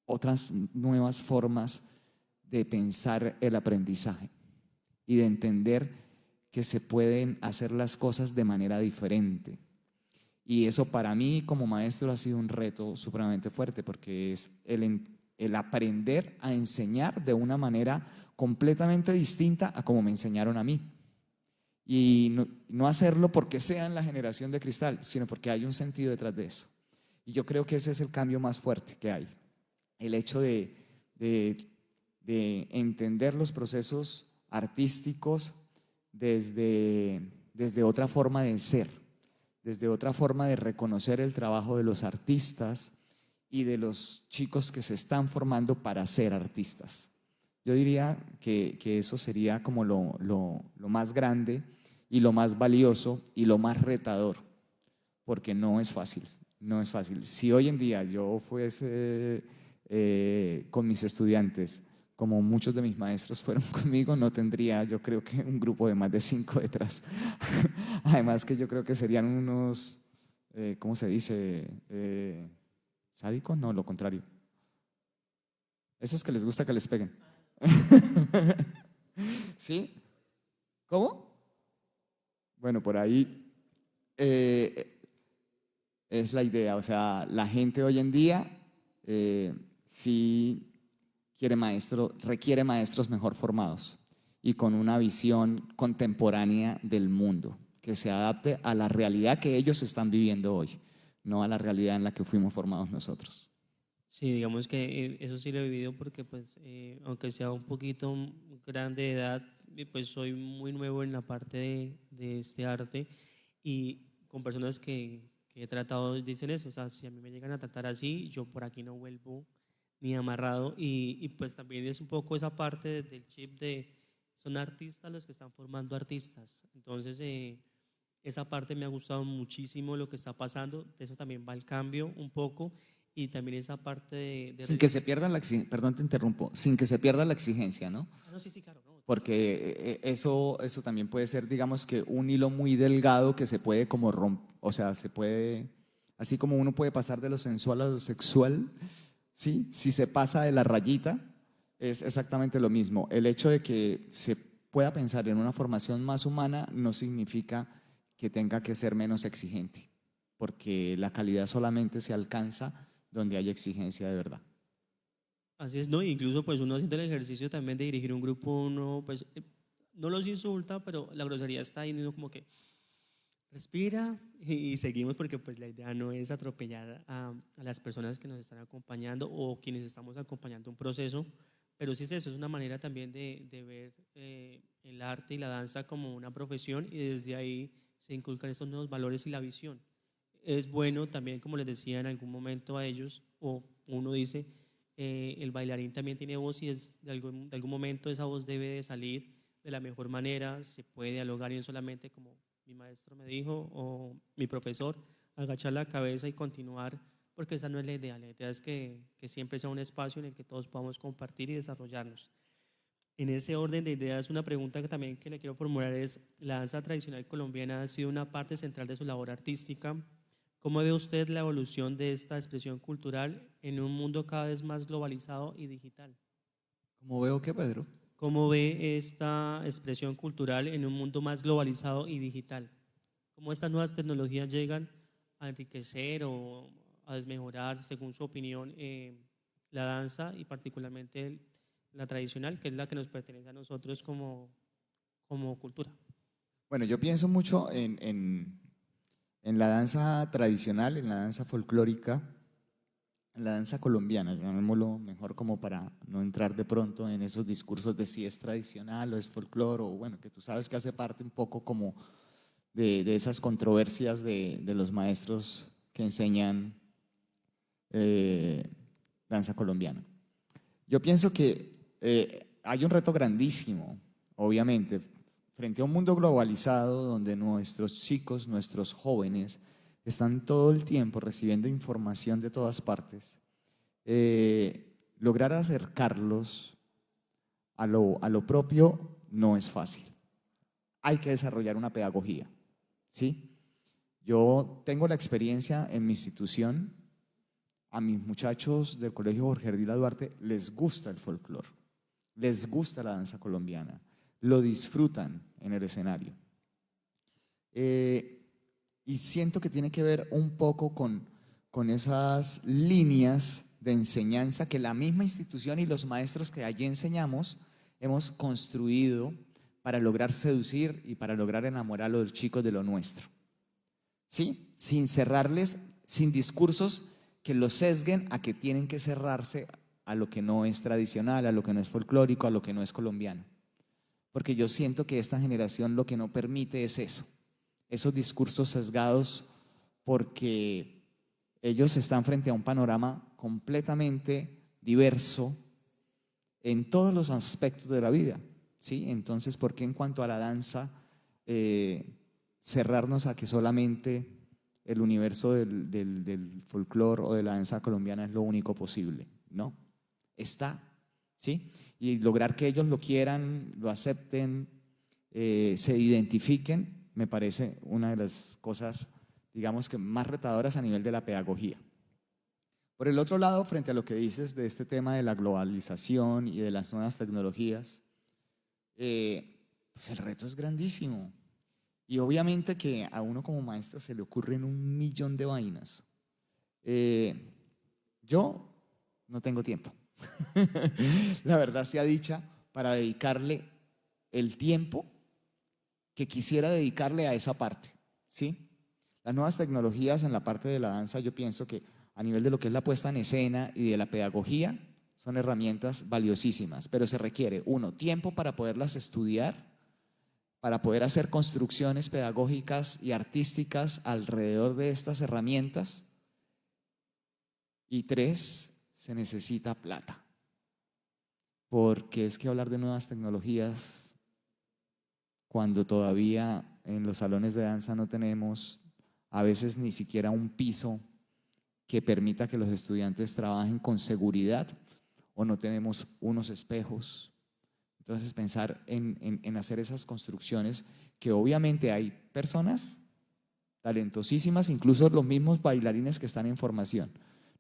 otras nuevas formas de pensar el aprendizaje y de entender que se pueden hacer las cosas de manera diferente. Y eso para mí como maestro ha sido un reto supremamente fuerte, porque es el aprender a enseñar de una manera completamente distinta a como me enseñaron a mí. Y no hacerlo porque sea en la generación de cristal, sino porque hay un sentido detrás de eso. Y yo creo que ese es el cambio más fuerte que hay. El hecho de entender los procesos artísticos desde otra forma de ser, desde otra forma de reconocer el trabajo de los artistas y de los chicos que se están formando para ser artistas. Yo diría que eso sería como lo más grande y lo más valioso y lo más retador, porque no es fácil, no es fácil. Si hoy en día yo fuese con mis estudiantes como muchos de mis maestros fueron conmigo, no tendría yo creo que un grupo de más de 5 detrás. Además que yo creo que serían unos, ¿cómo se dice? ¿Sádicos? No, lo contrario. Esos que les gusta que les peguen. ¿Sí? ¿Cómo? Bueno, por ahí es la idea. O sea, la gente hoy en día sí requiere maestros mejor formados y con una visión contemporánea del mundo, que se adapte a la realidad que ellos están viviendo hoy, no a la realidad en la que fuimos formados nosotros. Sí, digamos que eso sí lo he vivido porque pues aunque sea un poquito grande de edad, pues soy muy nuevo en la parte de este arte y con personas que he tratado dicen eso, o sea, si a mí me llegan a tratar así, yo por aquí no vuelvo ni amarrado y pues también es un poco esa parte del chip de son artistas los que están formando artistas, entonces esa parte me ha gustado muchísimo lo que está pasando, de eso también va el cambio un poco y también esa parte Sin que se pierda la exigencia, perdón, te interrumpo, sin que se pierda la exigencia, ¿no? Ah, no, sí, sí, claro, no. Porque eso también puede ser, digamos que un hilo muy delgado que se puede como romper, o sea, se puede, así como uno puede pasar de lo sensual a lo sexual, ¿sí? Si se pasa de la rayita, es exactamente lo mismo. El hecho de que se pueda pensar en una formación más humana no significa que tenga que ser menos exigente, porque la calidad solamente se alcanza donde hay exigencia de verdad. Así es, ¿no? Incluso pues uno haciendo el ejercicio también de dirigir un grupo, uno pues no los insulta, pero la grosería está ahí, y uno como que respira y seguimos porque pues la idea no es atropellar a las personas que nos están acompañando o quienes estamos acompañando un proceso, pero sí es eso, es una manera también de ver el arte y la danza como una profesión y desde ahí se inculcan estos nuevos valores y la visión. Es bueno también, como les decía en algún momento a ellos, o uno dice, el bailarín también tiene voz y es de algún momento esa voz debe de salir de la mejor manera, se puede dialogar y no solamente como mi maestro me dijo o mi profesor, agachar la cabeza y continuar, porque esa no es la idea es que siempre sea un espacio en el que todos podamos compartir y desarrollarnos. En ese orden de ideas, una pregunta que también que le quiero formular es, ¿la danza tradicional colombiana ha sido una parte central de su labor artística? ¿Cómo ve usted la evolución de esta expresión cultural en un mundo cada vez más globalizado y digital? ¿Cómo veo que, Pedro? ¿Cómo ve esta expresión cultural en un mundo más globalizado y digital? ¿Cómo estas nuevas tecnologías llegan a enriquecer o a desmejorar, según su opinión, la danza y particularmente la tradicional, que es la que nos pertenece a nosotros como cultura? Bueno, yo pienso mucho en la danza tradicional, en la danza folclórica, en la danza colombiana, llamémoslo mejor como para no entrar de pronto en esos discursos de si es tradicional o es folclore, o bueno, que tú sabes que hace parte un poco como de esas controversias de los maestros que enseñan danza colombiana. Yo pienso que hay un reto grandísimo, obviamente, frente a un mundo globalizado donde nuestros chicos, nuestros jóvenes, están todo el tiempo recibiendo información de todas partes. Lograr acercarlos a lo propio no es fácil. Hay que desarrollar una pedagogía, ¿sí? Yo tengo la experiencia en mi institución. A mis muchachos del Colegio Jorge Ardila Duarte les gusta el folclore, les gusta la danza colombiana, lo disfrutan en el escenario. Y siento que tiene que ver un poco con esas líneas de enseñanza que la misma institución y los maestros que allí enseñamos hemos construido para lograr seducir y para lograr enamorar a los chicos de lo nuestro. ¿Sí? Sin cerrarles, sin discursos que los sesguen a que tienen que cerrarse a lo que no es tradicional, a lo que no es folclórico, a lo que no es colombiano. Porque yo siento que esta generación lo que no permite es eso, esos discursos sesgados, porque ellos están frente a un panorama completamente diverso en todos los aspectos de la vida, ¿sí? Entonces, ¿por qué en cuanto a la danza cerrarnos a que solamente el universo del folclore o de la danza colombiana es lo único posible? No, está ¿sí? Y lograr que ellos lo quieran, lo acepten, se identifiquen, me parece una de las cosas, digamos que más retadoras a nivel de la pedagogía. Por el otro lado, frente a lo que dices de este tema de la globalización y de las nuevas tecnologías, pues el reto es grandísimo. Y obviamente que a uno como maestro se le ocurren un millón de vainas. Yo no tengo tiempo, la verdad sea dicha, para dedicarle el tiempo que quisiera dedicarle a esa parte, ¿sí? Las nuevas tecnologías en la parte de la danza, yo pienso que a nivel de lo que es la puesta en escena y de la pedagogía, son herramientas valiosísimas, pero se requiere, uno, tiempo para poderlas estudiar, para poder hacer construcciones pedagógicas y artísticas alrededor de estas herramientas, y tres, se necesita plata, porque es que hablar de nuevas tecnologías cuando todavía en los salones de danza no tenemos a veces ni siquiera un piso que permita que los estudiantes trabajen con seguridad, o no tenemos unos espejos. Entonces pensar en hacer esas construcciones, que obviamente hay personas talentosísimas, incluso los mismos bailarines que están en formación.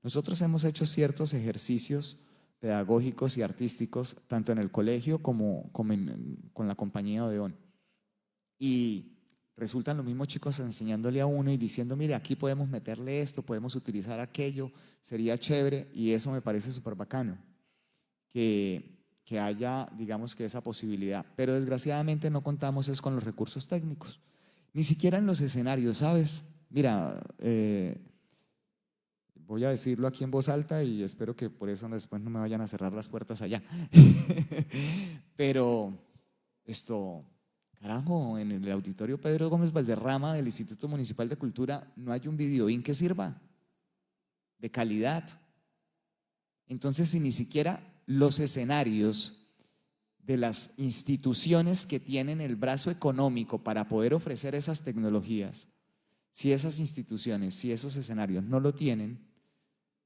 Nosotros hemos hecho ciertos ejercicios pedagógicos y artísticos, tanto en el colegio como con la compañía Odeón. Y resultan los mismos chicos enseñándole a uno y diciendo, mire, aquí podemos meterle esto, podemos utilizar aquello, sería chévere, y eso me parece súper bacano, que haya, digamos que esa posibilidad. Pero desgraciadamente no contamos es con los recursos técnicos, ni siquiera en los escenarios, ¿sabes? Mira, voy a decirlo aquí en voz alta y espero que por eso después no me vayan a cerrar las puertas allá. Pero esto, carajo, en el auditorio Pedro Gómez Valderrama del Instituto Municipal de Cultura no hay un videoín que sirva de calidad. Entonces, si ni siquiera los escenarios de las instituciones que tienen el brazo económico para poder ofrecer esas tecnologías, si esas instituciones, si esos escenarios no lo tienen,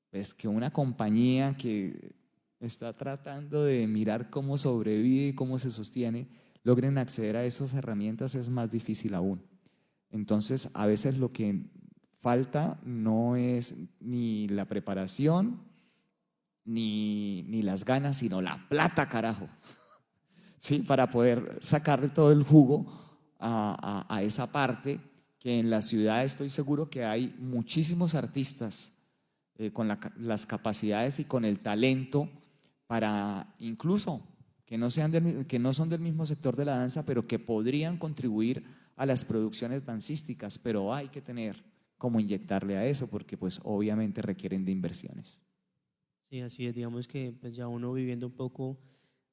pues que una compañía que está tratando de mirar cómo sobrevive y cómo se sostiene, logren acceder a esas herramientas es más difícil aún. Entonces, a veces lo que falta no es ni la preparación, ni las ganas, sino la plata, carajo, ¿sí? Para poder sacarle todo el jugo a esa parte, que en la ciudad estoy seguro que hay muchísimos artistas con las capacidades y con el talento para incluso que no son del mismo sector de la danza, pero que podrían contribuir a las producciones dancísticas, pero hay que tener cómo inyectarle a eso, porque pues obviamente requieren de inversiones. Sí, así es, digamos que pues ya uno viviendo un poco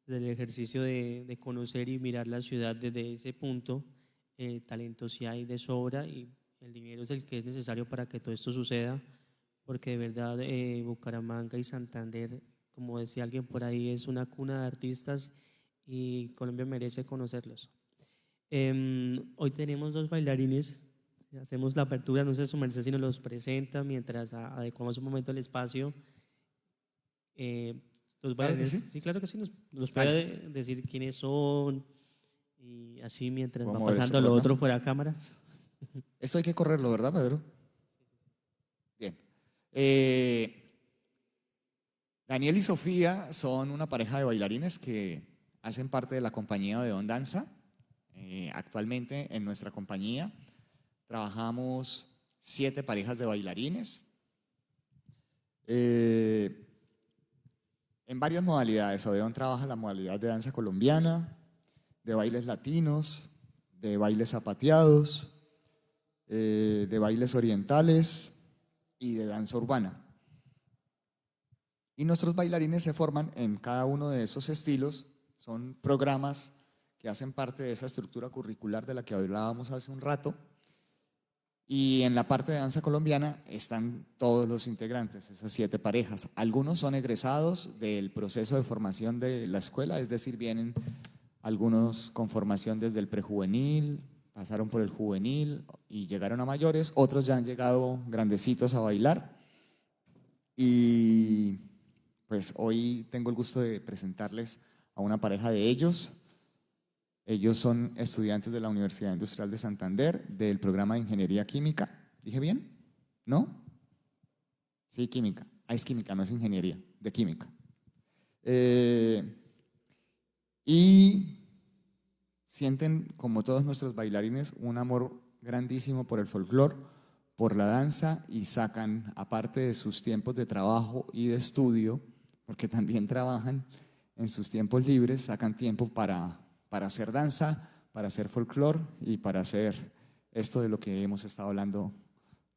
del ejercicio de conocer y mirar la ciudad desde ese punto, talento sí hay de sobra y el dinero es el que es necesario para que todo esto suceda, porque de verdad Bucaramanga y Santander, como decía alguien por ahí, es una cuna de artistas y Colombia merece conocerlos. Hoy tenemos dos bailarines, hacemos la apertura, no sé su merced si nos los presenta mientras adecuamos un momento el espacio. Los Claro que bailarines, sí. sí, claro que sí, nos Dale. puede decir quiénes son y así mientras Voy a va mover esto pasando por lo acá. otro fuera de cámaras. Esto hay que correrlo, ¿verdad, Pedro? Bien. Daniel y Sofía son una pareja de bailarines que hacen parte de la compañía de Don Danza. Actualmente en nuestra compañía trabajamos 7 parejas de bailarines en varias modalidades. Odeón trabaja la modalidad de danza colombiana, de bailes latinos, de bailes zapateados, de bailes orientales y de danza urbana. Y nuestros bailarines se forman en cada uno de esos estilos. Son programas que hacen parte de esa estructura curricular de la que hablábamos hace un rato. Y en la parte de danza colombiana están todos los integrantes, esas 7 parejas. Algunos son egresados del proceso de formación de la escuela, es decir, vienen algunos con formación desde el prejuvenil, pasaron por el juvenil y llegaron a mayores. Otros ya han llegado grandecitos a bailar. Y pues hoy tengo el gusto de presentarles a una pareja de ellos. Ellos son estudiantes de la Universidad Industrial de Santander, del programa de Ingeniería Química. ¿Dije bien? ¿No? Sí, química. Ah, es química, no es ingeniería, de química. Y sienten, como todos nuestros bailarines, un amor grandísimo por el folclore, por la danza, y sacan, aparte de sus tiempos de trabajo y de estudio, porque también trabajan en sus tiempos libres, sacan tiempo para hacer danza, para hacer folclore y para hacer esto de lo que hemos estado hablando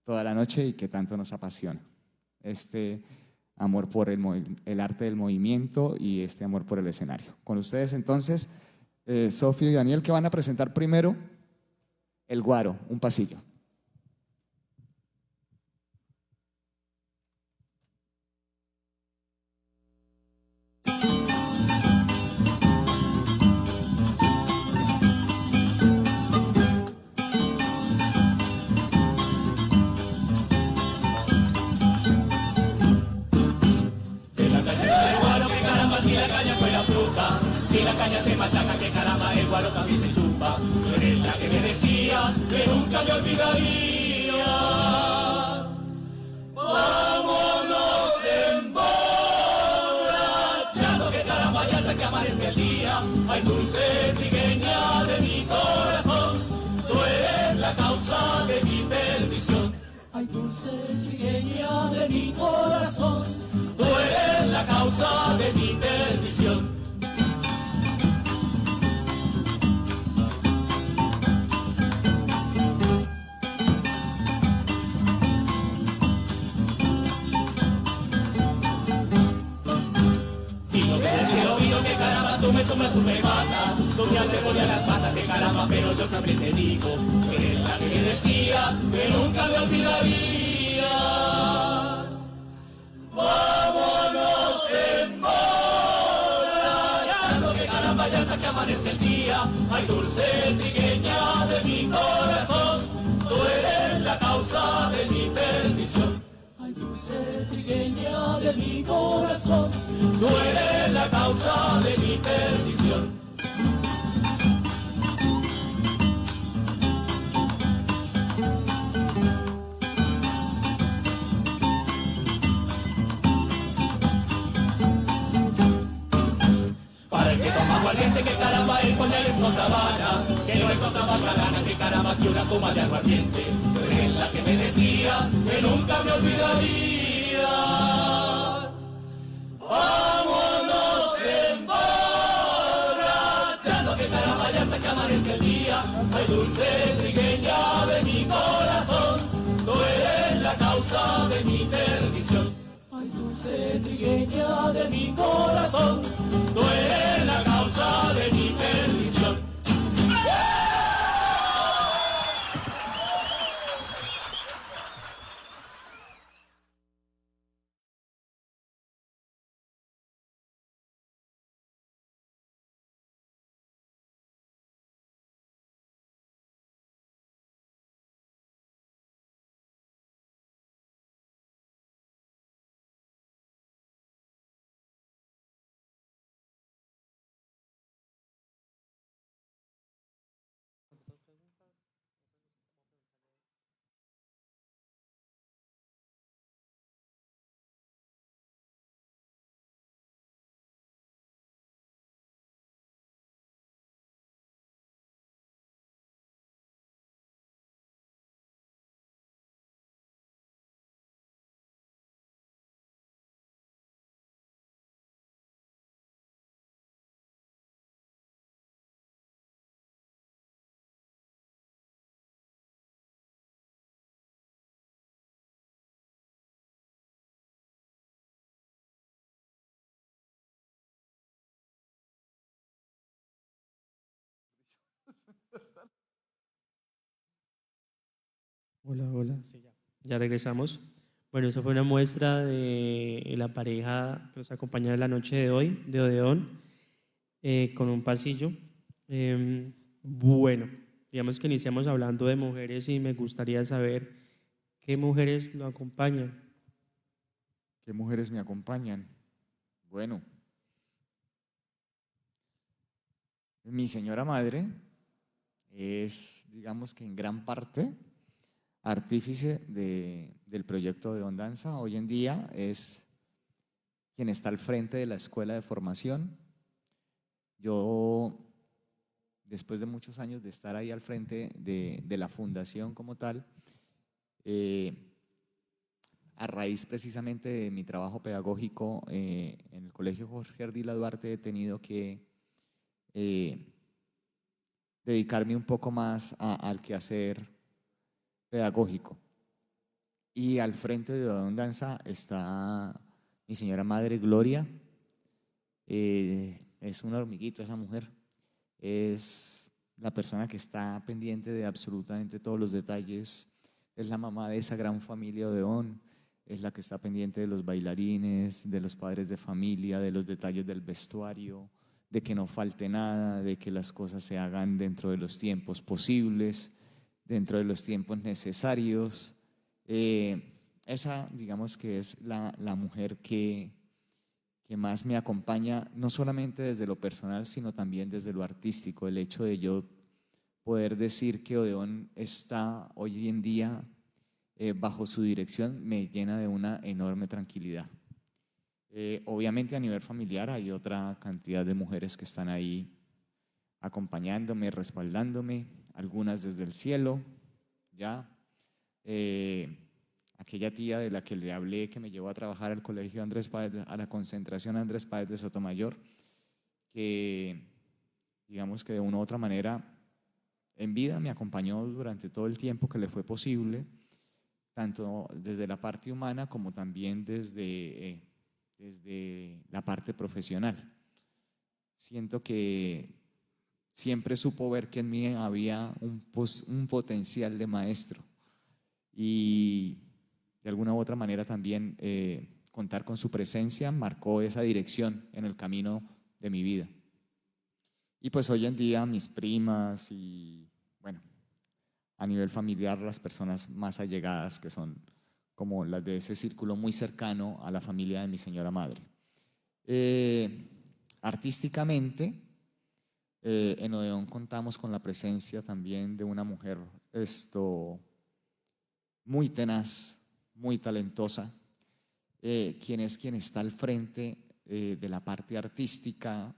toda la noche y que tanto nos apasiona. Este amor por el arte del movimiento y este amor por el escenario. Con ustedes entonces, Sofía y Daniel, que van a presentar primero el guaro, un pasillo. Si la caña se machaca, que caramba, el guaro también se chupa. Tú eres la que me decía que nunca me olvidaría. Vámonos emborrachando, que caramba, ya hasta que amanezca el día. Ay, dulce trigueña de mi corazón, tú eres la causa de mi perdición. Ay, dulce trigueña de mi corazón, tú eres la causa de mi perdición. Tú me matas, tú me haces volver las patas, que caramba, pero yo también te digo, que eres la que me decía, que nunca me olvidaría. Vámonos emborrachando, que caramba, ya hasta que amanezca el día. Ay, dulce trigueña de mi corazón, tú eres la causa de mi perdición. Ay, dulce trigueña de mi corazón, tú eres la causa de mi perdición. Para el que toma aguardiente, que caramba, el coñal es cosa vana, que no hay cosa más galana, que caramba, que una toma de aguardiente. Tú eres la que me decía que nunca me olvidaría. Vámonos emborrachando, que caramba, ya hasta que amanezca el día. Ay, dulce trigueña de mi corazón, tú eres la causa de mi perdición. Ay, dulce trigueña de mi corazón, tú eres la causa de mi perdición. Hola, hola. Sí, ya regresamos. Bueno, eso fue una muestra de la pareja que nos acompaña en la noche de hoy, de Odeón, con un pasillo. Bueno, digamos que iniciamos hablando de mujeres y me gustaría saber qué mujeres lo acompañan. ¿Qué mujeres me acompañan? Bueno, mi señora madre es, digamos que en gran parte, artífice del proyecto de Don Danza. Hoy en día es quien está al frente de la escuela de formación. Yo, después de muchos años de estar ahí al frente de la fundación como tal, a raíz precisamente de mi trabajo pedagógico en el Colegio Jorge Ardila Duarte, he tenido que dedicarme un poco más al quehacer pedagógico. Y al frente de Don Danza está mi señora madre Gloria. Es una hormiguita esa mujer. Es la persona que está pendiente de absolutamente todos los detalles. Es la mamá de esa gran familia Odeón. Es la que está pendiente de los bailarines, de los padres de familia, de los detalles del vestuario, de que no falte nada, de que las cosas se hagan dentro de los tiempos posibles, dentro de los tiempos necesarios. Esa, digamos que es la mujer que más me acompaña, no solamente desde lo personal, sino también desde lo artístico. El hecho de yo poder decir que Odeón está hoy en día bajo su dirección me llena de una enorme tranquilidad. Obviamente a nivel familiar hay otra cantidad de mujeres que están ahí acompañándome, respaldándome, algunas desde el cielo, ya. Aquella tía de la que le hablé que me llevó a trabajar al colegio Andrés Páez, a la concentración Andrés Páez de Sotomayor, que digamos que de una u otra manera en vida me acompañó durante todo el tiempo que le fue posible, tanto desde la parte humana como también desde la parte profesional. Siento que siempre supo ver que en mí había un potencial de maestro y de alguna u otra manera también contar con su presencia marcó esa dirección en el camino de mi vida. Y pues hoy en día mis primas y bueno, a nivel familiar las personas más allegadas que son como las de ese círculo muy cercano a la familia de mi señora madre. Artísticamente, en Odeón contamos con la presencia también de una mujer muy tenaz, muy talentosa, quien está al frente de la parte artística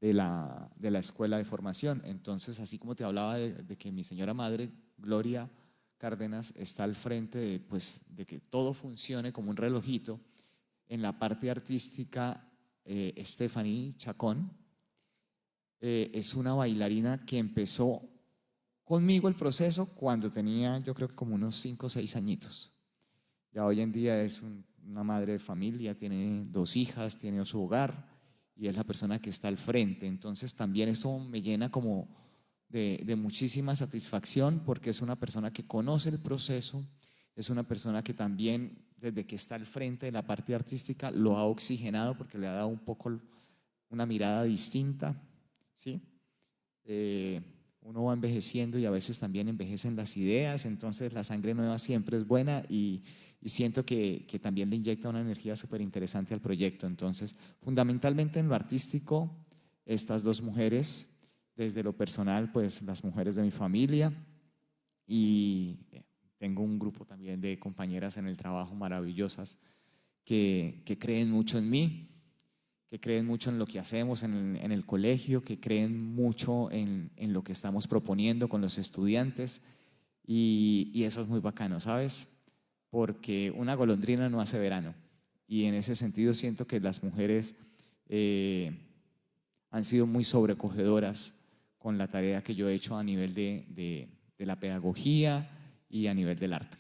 de la escuela de formación. Entonces, así como te hablaba de que mi señora madre, Gloria Cárdenas, está al frente de que todo funcione como un relojito, en la parte artística, Stephanie Chacón es una bailarina que empezó conmigo el proceso cuando tenía, yo creo que como unos 5 o 6 añitos. Ya hoy en día es una madre de familia, tiene 2 hijas, tiene su hogar y es la persona que está al frente. Entonces también eso me llena como de muchísima satisfacción porque es una persona que conoce el proceso, es una persona que también desde que está al frente de la parte artística lo ha oxigenado porque le ha dado un poco una mirada distinta, ¿sí? Uno va envejeciendo y a veces también envejecen las ideas, entonces la sangre nueva siempre es buena y siento que también le inyecta una energía súper interesante al proyecto. Entonces, fundamentalmente en lo artístico, estas 2 mujeres, desde lo personal, pues las mujeres de mi familia y tengo un grupo también de compañeras en el trabajo maravillosas que creen mucho en mí, que creen mucho en lo que hacemos en el colegio, que creen mucho en lo que estamos proponiendo con los estudiantes y eso es muy bacano, ¿sabes? Porque una golondrina no hace verano y en ese sentido siento que las mujeres han sido muy sobrecogedoras con la tarea que yo he hecho a nivel de la pedagogía y a nivel del arte.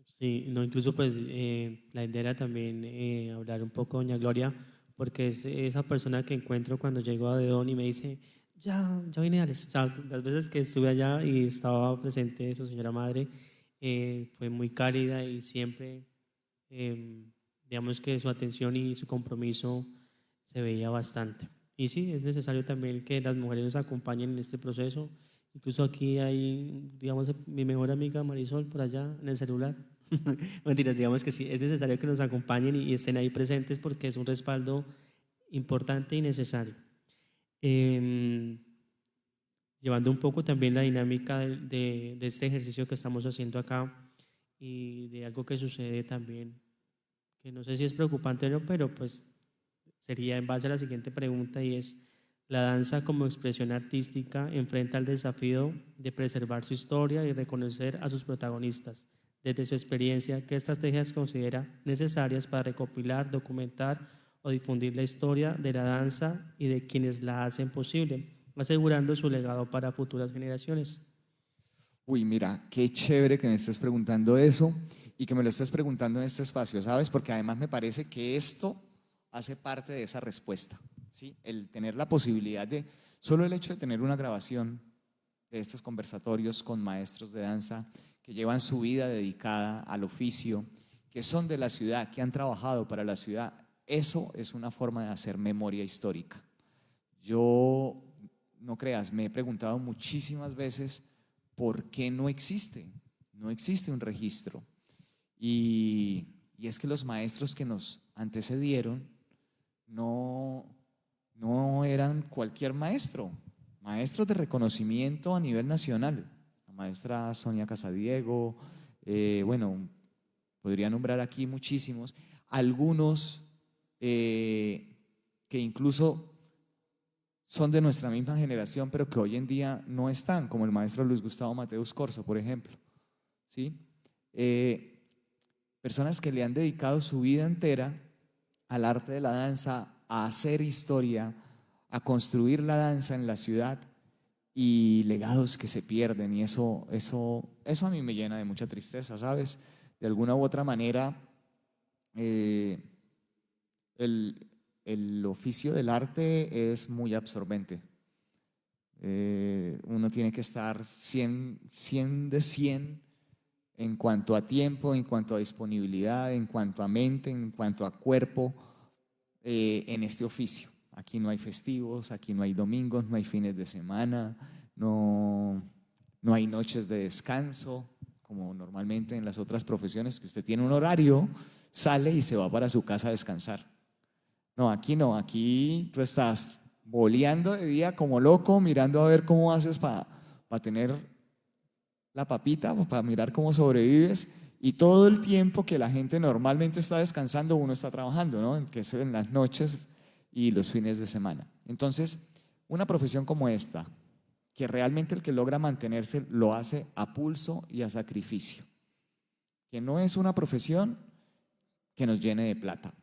Sí, no, incluso pues la idea era también hablar un poco, doña Gloria, porque es esa persona que encuentro cuando llego a Odeón y me dice, ya vine Alex. O sea, las veces que estuve allá y estaba presente su señora madre, fue muy cálida y siempre, digamos que su atención y su compromiso se veía bastante. Y sí, es necesario también que las mujeres nos acompañen en este proceso. Incluso aquí hay, digamos, mi mejor amiga Marisol por allá en el celular. Mentiras, digamos que sí, es necesario que nos acompañen y estén ahí presentes porque es un respaldo importante y necesario. Em, Llevando un poco también la dinámica de este ejercicio que estamos haciendo acá y de algo que sucede también, que no sé si es preocupante o no, pero pues sería en base a la siguiente pregunta y es, ¿la danza como expresión artística enfrenta el desafío de preservar su historia y reconocer a sus protagonistas? Desde su experiencia, ¿qué estrategias considera necesarias para recopilar, documentar o difundir la historia de la danza y de quienes la hacen posible, asegurando su legado para futuras generaciones? Uy, mira, qué chévere que me estés preguntando eso y que me lo estés preguntando en este espacio, ¿sabes? Porque además me parece que esto hace parte de esa respuesta, ¿sí? El tener la posibilidad de, solo el hecho de tener una grabación de estos conversatorios con maestros de danza que llevan su vida dedicada al oficio, que son de la ciudad, que han trabajado para la ciudad, eso es una forma de hacer memoria histórica. Yo, no creas, me he preguntado muchísimas veces por qué no existe un registro. Y es que los maestros que nos antecedieron no eran cualquier maestro, maestros de reconocimiento a nivel nacional. La maestra Sonia Casadiego, bueno, podría nombrar aquí muchísimos, algunos que incluso son de nuestra misma generación, pero que hoy en día no están, como el maestro Luis Gustavo Mateus Corso, por ejemplo, ¿sí? Personas que le han dedicado su vida entera al arte de la danza, a hacer historia, a construir la danza en la ciudad, y legados que se pierden, y eso a mí me llena de mucha tristeza, ¿sabes? De alguna u otra manera, el oficio del arte es muy absorbente. Uno tiene que estar 100 de 100 en cuanto a tiempo, en cuanto a disponibilidad, en cuanto a mente, en cuanto a cuerpo, en este oficio. Aquí no hay festivos, aquí no hay domingos, no hay fines de semana, no hay noches de descanso, como normalmente en las otras profesiones, que usted tiene un horario, sale y se va para su casa a descansar. No, aquí tú estás boleando de día como loco, mirando a ver cómo haces para tener la papita, para mirar cómo sobrevives, y todo el tiempo que la gente normalmente está descansando, uno está trabajando, ¿no? Que es en las noches y los fines de semana. Entonces, una profesión como esta, que realmente el que logra mantenerse lo hace a pulso y a sacrificio, que no es una profesión que nos llene de plata,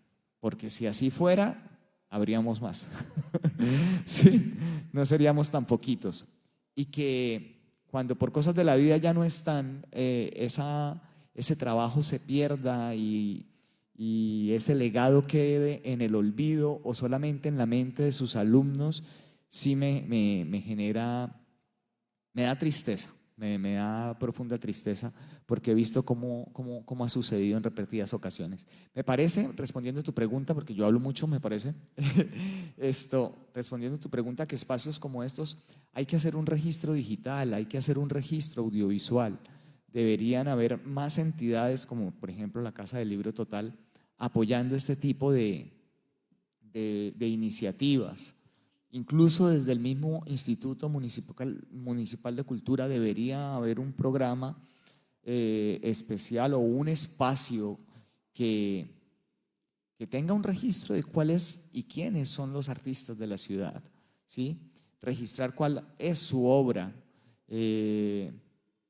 porque si así fuera, habríamos más. Sí, no seríamos tan poquitos. Y que cuando por cosas de la vida ya no están, ese trabajo se pierda y ese legado quede en el olvido o solamente en la mente de sus alumnos, sí me genera, me da tristeza, me da profunda tristeza, porque he visto cómo ha sucedido en repetidas ocasiones. Me parece, respondiendo a tu pregunta, porque yo hablo mucho, me parece, respondiendo a tu pregunta, que espacios como estos hay que hacer un registro digital, hay que hacer un registro audiovisual. Deberían haber más entidades, como por ejemplo la Casa del Libro Total, apoyando este tipo de iniciativas. Incluso desde el mismo Instituto Municipal de Cultura debería haber un programa especial o un espacio que tenga un registro de cuáles y quiénes son los artistas de la ciudad, ¿sí? Registrar cuál es su obra,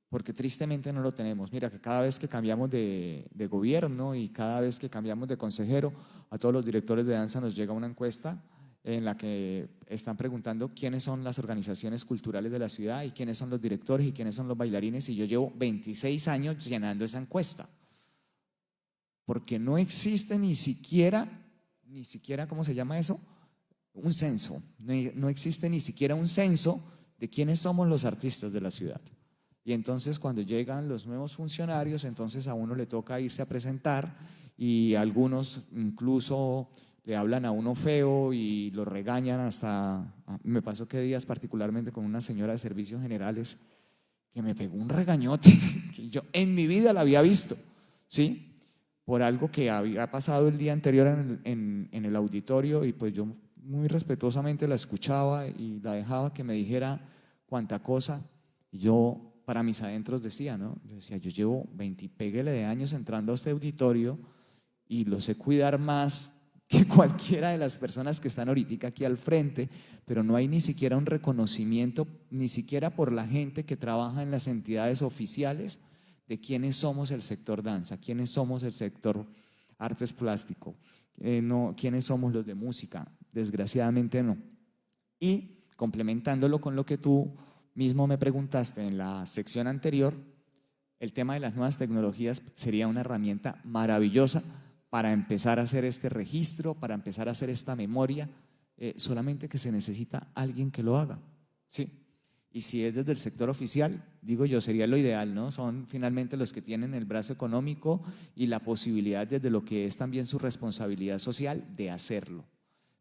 porque tristemente no lo tenemos. Mira que cada vez que cambiamos de gobierno y cada vez que cambiamos de consejero, a todos los directores de danza nos llega una encuesta en la que están preguntando quiénes son las organizaciones culturales de la ciudad y quiénes son los directores y quiénes son los bailarines, y yo llevo 26 años llenando esa encuesta, porque no existe ni siquiera, ¿cómo se llama eso? Un censo. No existe ni siquiera un censo de quiénes somos los artistas de la ciudad. Y entonces cuando llegan los nuevos funcionarios, entonces a uno le toca irse a presentar, y algunos incluso le hablan a uno feo y lo regañan hasta… Me pasó que días particularmente con una señora de servicios generales que me pegó un regañote que yo en mi vida la había visto, ¿sí? Por algo que había pasado el día anterior en el auditorio, y pues yo muy respetuosamente la escuchaba y la dejaba que me dijera cuánta cosa, y yo para mis adentros decía, ¿no? Yo decía, yo llevo 20 y péguele de años entrando a este auditorio y lo sé cuidar más que cualquiera de las personas que están ahorita aquí al frente, pero no hay ni siquiera un reconocimiento, ni siquiera por la gente que trabaja en las entidades oficiales, de quiénes somos el sector danza, quiénes somos el sector artes plástico, no, quiénes somos los de música, desgraciadamente no. Y complementándolo con lo que tú mismo me preguntaste en la sección anterior, el tema de las nuevas tecnologías sería una herramienta maravillosa para empezar a hacer este registro, para empezar a hacer esta memoria, solamente que se necesita alguien que lo haga, ¿sí? Y si es desde el sector oficial, digo yo, sería lo ideal, ¿no? Son finalmente los que tienen el brazo económico y la posibilidad desde lo que es también su responsabilidad social de hacerlo.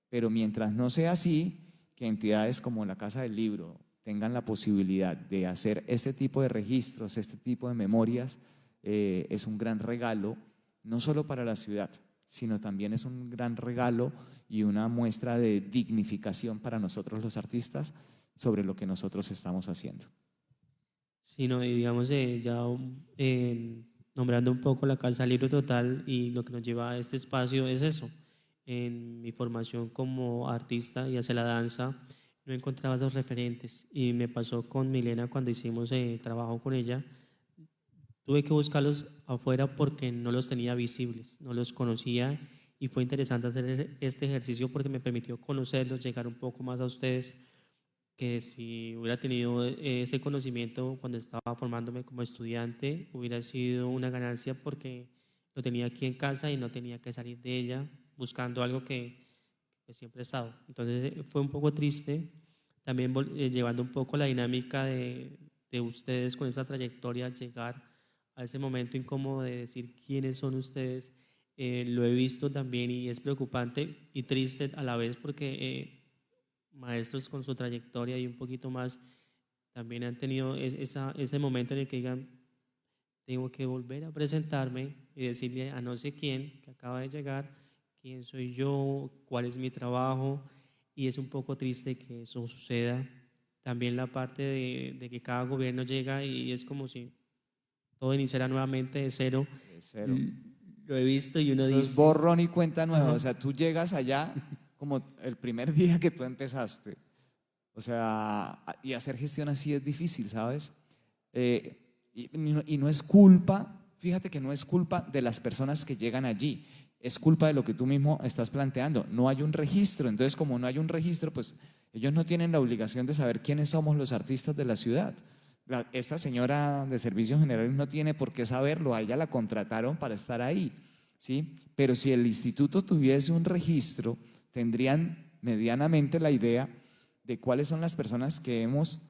Pero mientras no sea así, que entidades como la Casa del Libro tengan la posibilidad de hacer este tipo de registros, este tipo de memorias, es un gran regalo, no solo para la ciudad, sino también es un gran regalo y una muestra de dignificación para nosotros los artistas sobre lo que nosotros estamos haciendo. Sí, no, y digamos, nombrando un poco la Casa Libro Total y lo que nos lleva a este espacio es eso. En mi formación como artista y hacia la danza, no encontraba esos referentes y me pasó con Milena cuando hicimos trabajo con ella. Tuve que buscarlos afuera porque no los tenía visibles, no los conocía y fue interesante hacer este ejercicio porque me permitió conocerlos, llegar un poco más a ustedes, que si hubiera tenido ese conocimiento cuando estaba formándome como estudiante, hubiera sido una ganancia porque lo tenía aquí en casa y no tenía que salir de ella buscando algo que siempre he estado. Entonces fue un poco triste, también llevando un poco la dinámica de ustedes con esa trayectoria, llegar a ese momento incómodo de decir quiénes son ustedes. Lo he visto también y es preocupante y triste a la vez porque maestros con su trayectoria y un poquito más también han tenido ese momento en el que digan, tengo que volver a presentarme y decirle a no sé quién que acaba de llegar, quién soy yo, cuál es mi trabajo, y es un poco triste que eso suceda. También la parte de que cada gobierno llega y es como si todo iniciara nuevamente de cero. De cero. Lo he visto y uno Eso es dice, borrón y cuenta nueva. ajá, O sea, tú llegas allá como el primer día que tú empezaste. O sea, y hacer gestión así es difícil, ¿sabes? Y no es culpa, fíjate que no es culpa de las personas que llegan allí, es culpa de lo que tú mismo estás planteando. No hay un registro, entonces como no hay un registro, pues ellos no tienen la obligación de saber quiénes somos los artistas de la ciudad. Esta señora de servicios generales no tiene por qué saberlo, a ella la contrataron para estar ahí, ¿sí? Pero si el instituto tuviese un registro, tendrían medianamente la idea de cuáles son las personas que hemos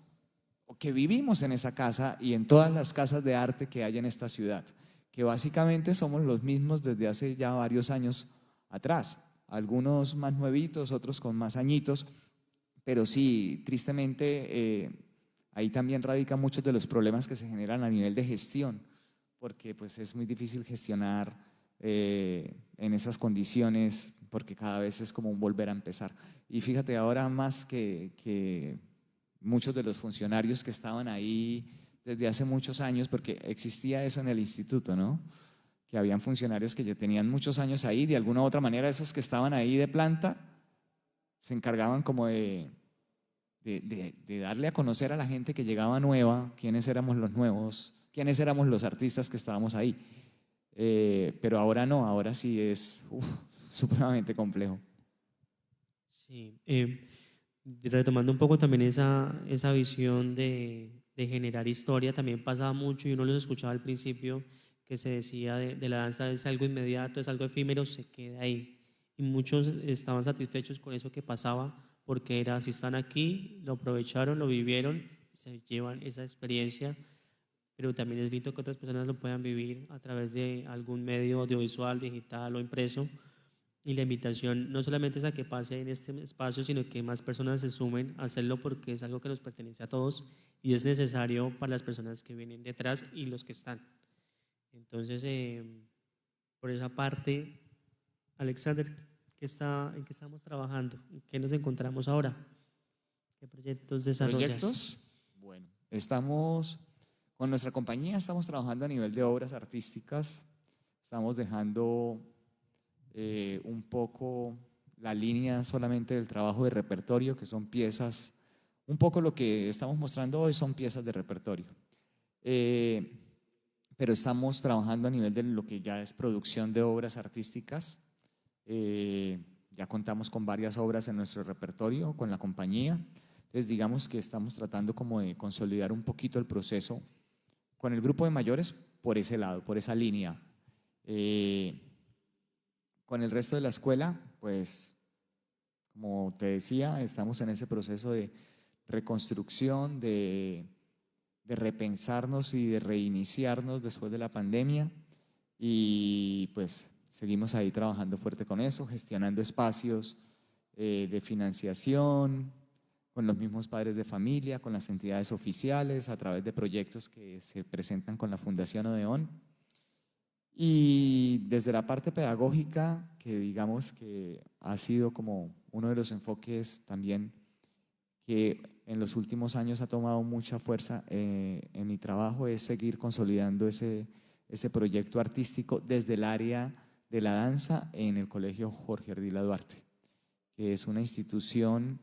o que vivimos en esa casa y en todas las casas de arte que hay en esta ciudad, que básicamente somos los mismos desde hace ya varios años atrás, algunos más nuevitos, otros con más añitos, pero sí, tristemente, ahí también radican muchos de los problemas que se generan a nivel de gestión, porque pues es muy difícil gestionar en esas condiciones, porque cada vez es como un volver a empezar. Y fíjate, ahora más que muchos de los funcionarios que estaban ahí desde hace muchos años, porque existía eso en el instituto, ¿no? Que habían funcionarios que ya tenían muchos años ahí, de alguna u otra manera esos que estaban ahí de planta se encargaban como de darle a conocer a la gente que llegaba nueva quiénes éramos los nuevos, quiénes éramos los artistas que estábamos ahí. Pero ahora no, ahora sí es supremamente complejo. sí, retomando un poco también esa visión de generar historia, también pasaba mucho y uno los escuchaba al principio que se decía de la danza es algo inmediato, es algo efímero, se queda ahí. Y muchos estaban satisfechos con eso que pasaba porque era, si están aquí, lo aprovecharon, lo vivieron, se llevan esa experiencia, pero también es lindo que otras personas lo puedan vivir a través de algún medio audiovisual, digital o impreso. Y la invitación no solamente es a que pase en este espacio, sino que más personas se sumen a hacerlo porque es algo que nos pertenece a todos y es necesario para las personas que vienen detrás y los que están. Entonces, por esa parte. Alexander, ¿en qué estamos trabajando? ¿En qué nos encontramos ahora? ¿Qué proyectos desarrollan? ¿Proyectos? Bueno, con nuestra compañía estamos trabajando a nivel de obras artísticas, estamos dejando un poco la línea solamente del trabajo de repertorio, que son piezas, un poco lo que estamos mostrando hoy son piezas de repertorio. Pero estamos trabajando a nivel de lo que ya es producción de obras artísticas. Ya contamos con varias obras en nuestro repertorio con la compañía. Entonces digamos que estamos tratando como de consolidar un poquito el proceso con el grupo de mayores por ese lado, por esa línea. Con el resto de la escuela, pues como te decía, estamos en ese proceso de reconstrucción, de repensarnos y de reiniciarnos después de la pandemia, y pues seguimos ahí trabajando fuerte con eso, gestionando espacios de financiación con los mismos padres de familia, con las entidades oficiales, a través de proyectos que se presentan con la Fundación Odeón. Y desde la parte pedagógica, que digamos que ha sido como uno de los enfoques también que en los últimos años ha tomado mucha fuerza en mi trabajo, es seguir consolidando ese proyecto artístico desde el área de la danza en el Colegio Jorge Ardila Duarte, que es una institución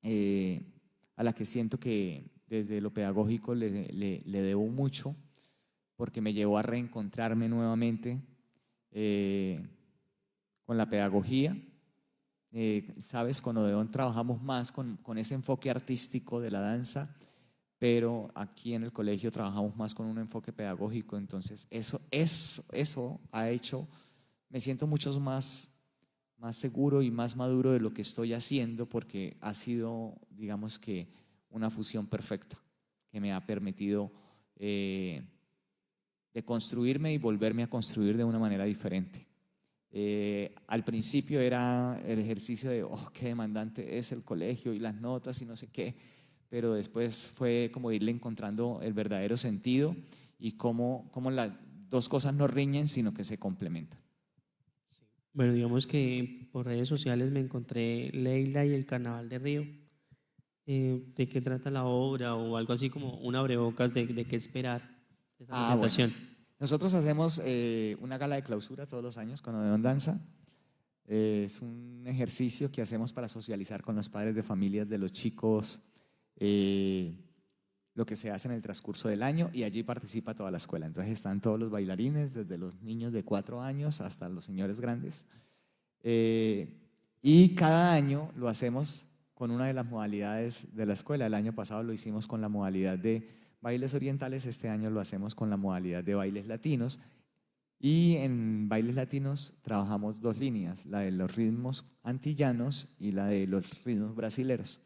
a la que siento que desde lo pedagógico le debo mucho, porque me llevó a reencontrarme nuevamente con la pedagogía. Sabes, con Odeón trabajamos más con ese enfoque artístico de la danza, pero aquí en el colegio trabajamos más con un enfoque pedagógico. Entonces eso ha hecho, me siento mucho más seguro y más maduro de lo que estoy haciendo, porque ha sido, digamos que, una fusión perfecta que me ha permitido de construirme y volverme a construir de una manera diferente. Al principio era el ejercicio de, oh, qué demandante es el colegio y las notas y no sé qué, pero después fue como irle encontrando el verdadero sentido y cómo las dos cosas no riñen, sino que se complementan. Bueno, digamos que por redes sociales me encontré Leila y el Carnaval de Río. ¿De qué trata la obra o algo así como un abrebocas de qué esperar de esa presentación? Bueno. Nosotros hacemos una gala de clausura todos los años con Odeón Danza. Es un ejercicio que hacemos para socializar con los padres de familias de los chicos, lo que se hace en el transcurso del año, y allí participa toda la escuela. Entonces están todos los bailarines, desde los niños de 4 años hasta los señores grandes. Y cada año lo hacemos con una de las modalidades de la escuela. El año pasado lo hicimos con la modalidad de bailes orientales, este año lo hacemos con la modalidad de bailes latinos. Y en bailes latinos trabajamos 2 líneas, la de los ritmos antillanos y la de los ritmos brasileros.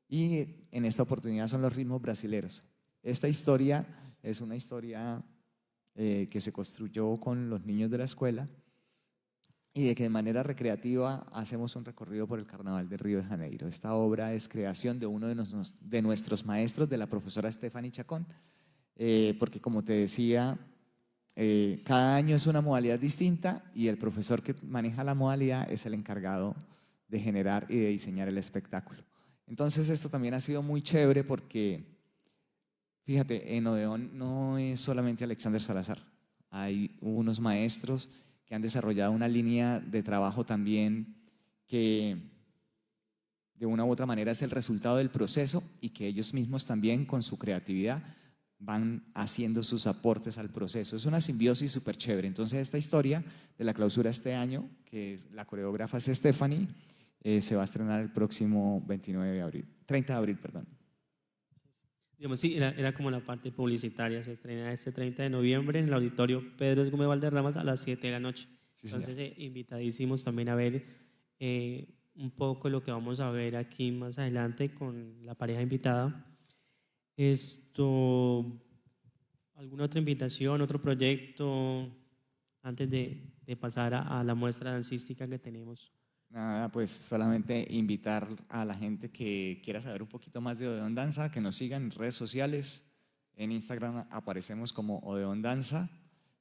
Y en esta oportunidad son los ritmos brasileros. Esta historia es una historia que se construyó con los niños de la escuela, y de que de manera recreativa hacemos un recorrido por el Carnaval de Río de Janeiro. Esta obra es creación de uno de nuestros maestros, de la profesora Stephanie Chacón, porque como te decía, cada año es una modalidad distinta y el profesor que maneja la modalidad es el encargado de generar y de diseñar el espectáculo. Entonces esto también ha sido muy chévere porque, fíjate, en Odeón no es solamente Alexander Salazar, hay unos maestros que han desarrollado una línea de trabajo también que de una u otra manera es el resultado del proceso, y que ellos mismos también con su creatividad van haciendo sus aportes al proceso. Es una simbiosis súper chévere. Entonces esta historia de la clausura este año, que la coreógrafa es Stephanie, se va a estrenar el próximo 30 de abril, perdón. Digamos, sí, era como la parte publicitaria. Se estrena este 30 de noviembre en el auditorio Pedro Gómez Valderramas a las 7 de la noche. Sí, entonces, invitadísimos también a ver un poco lo que vamos a ver aquí más adelante con la pareja invitada. ¿Alguna otra invitación, otro proyecto antes de pasar a la muestra dancística que tenemos? Nada, pues solamente invitar a la gente que quiera saber un poquito más de Odeón Danza, que nos sigan en redes sociales. En Instagram aparecemos como Odeón Danza.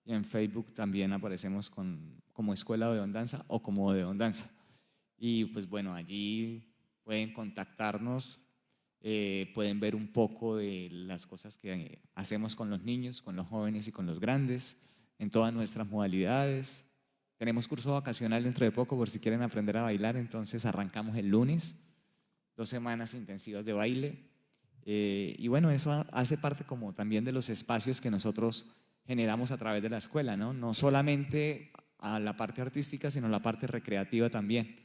y en Facebook también aparecemos como Escuela Odeón Danza o como Odeón Danza. Y pues bueno, allí pueden contactarnos, pueden ver un poco de las cosas que hacemos con los niños, con los jóvenes y con los grandes, en todas nuestras modalidades. Tenemos curso vacacional dentro de poco por si quieren aprender a bailar, entonces arrancamos el lunes, 2 semanas intensivas de baile. Y bueno, eso hace parte como también de los espacios que nosotros generamos a través de la escuela, ¿no? No solamente a la parte artística, sino la parte recreativa también.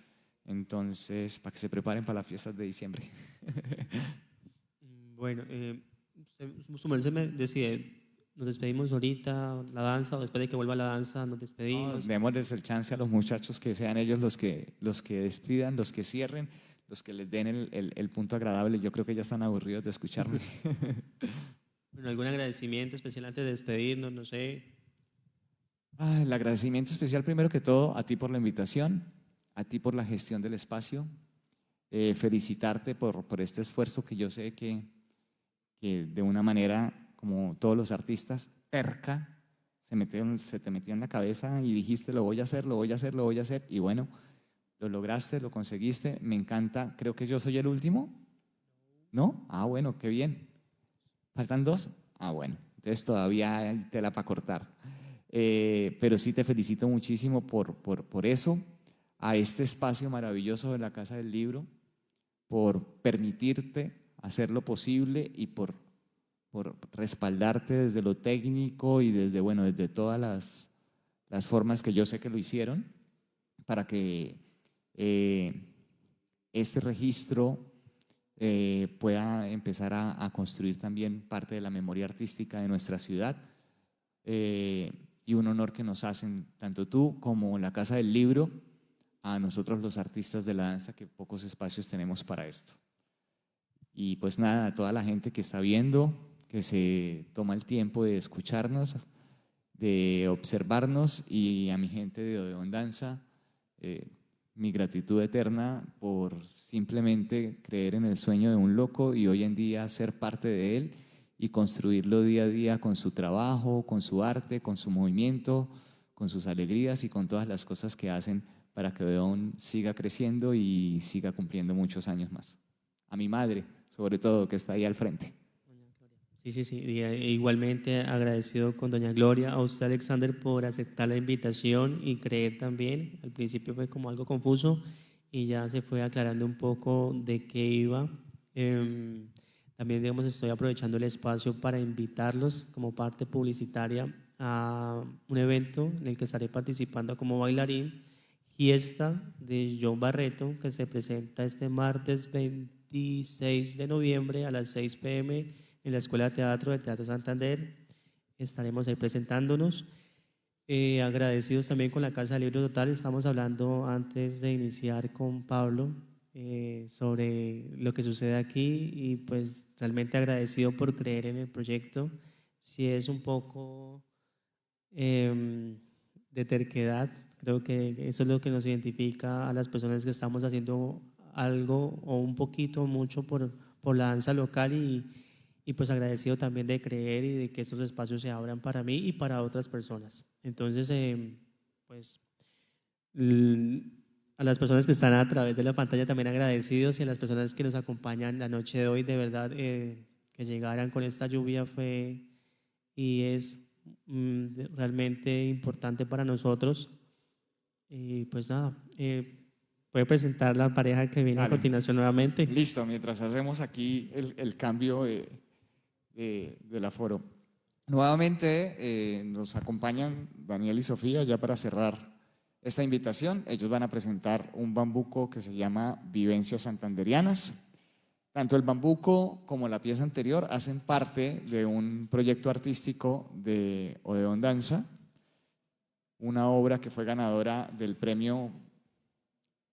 Entonces, para que se preparen para las fiestas de diciembre. Bueno, su merced me decide, nos despedimos ahorita, la danza, o después de que vuelva la danza, nos despedimos. Démosles el chance a los muchachos que sean ellos los que despidan, los que cierren, los que les den el punto agradable. Yo creo que ya están aburridos de escucharme. Bueno, ¿algún agradecimiento especial antes de despedirnos? No sé. El agradecimiento especial primero que todo a ti por la invitación, a ti por la gestión del espacio, felicitarte por este esfuerzo que yo sé que de una manera, como todos los artistas, terca, se te metió en la cabeza y dijiste lo voy a hacer, lo voy a hacer, lo voy a hacer, y bueno, lo lograste, lo conseguiste, me encanta. Creo que yo soy el último, ¿no? Ah, bueno, qué bien. ¿Faltan 2? Ah, bueno, entonces todavía hay tela para cortar. Pero sí te felicito muchísimo por eso, a este espacio maravilloso de la Casa del Libro, por permitirte hacer lo posible y por respaldarte desde lo técnico y desde, bueno, desde todas las formas que yo sé que lo hicieron para que este registro pueda empezar a construir también parte de la memoria artística de nuestra ciudad. Y un honor que nos hacen tanto tú como la Casa del Libro a nosotros los artistas de la danza, que pocos espacios tenemos para esto. Y pues nada, a toda la gente que está viendo, que se toma el tiempo de escucharnos, de observarnos, y a mi gente de Odeón Danza, mi gratitud eterna por simplemente creer en el sueño de un loco y hoy en día ser parte de él y construirlo día a día con su trabajo, con su arte, con su movimiento, con sus alegrías y con todas las cosas que hacen para que Odeón siga creciendo y siga cumpliendo muchos años más. A mi madre, sobre todo, que está ahí al frente. Sí. Y, igualmente agradecido con doña Gloria, a usted, Alexander, por aceptar la invitación y creer también. Al principio fue como algo confuso y ya se fue aclarando un poco de qué iba. También, digamos, estoy aprovechando el espacio para invitarlos como parte publicitaria a un evento en el que estaré participando como bailarín, Fiesta de John Barreto, que se presenta este martes 26 de noviembre a las 6 p.m. en la Escuela de Teatro del Teatro Santander. Estaremos ahí presentándonos. Agradecidos también con la Casa del Libro Total. Estamos hablando antes de iniciar con Pablo sobre lo que sucede aquí y pues realmente agradecido por creer en el proyecto. Si es un poco de terquedad, creo que eso es lo que nos identifica a las personas que estamos haciendo algo o un poquito o mucho por la danza local y pues agradecido también de creer y de que estos espacios se abran para mí y para otras personas. Entonces, pues a las personas que están a través de la pantalla también agradecidos y a las personas que nos acompañan la noche de hoy, de verdad, que llegaran con esta lluvia fue y es realmente importante para nosotros. Y pues nada, puede presentar la pareja que viene a continuación nuevamente. Listo, mientras hacemos aquí el cambio del aforo. Nuevamente nos acompañan Daniel y Sofía ya para cerrar esta invitación. Ellos van a presentar un bambuco que se llama Vivencias Santanderianas. Tanto el bambuco como la pieza anterior hacen parte de un proyecto artístico de Odeón Danza, una obra que fue ganadora del premio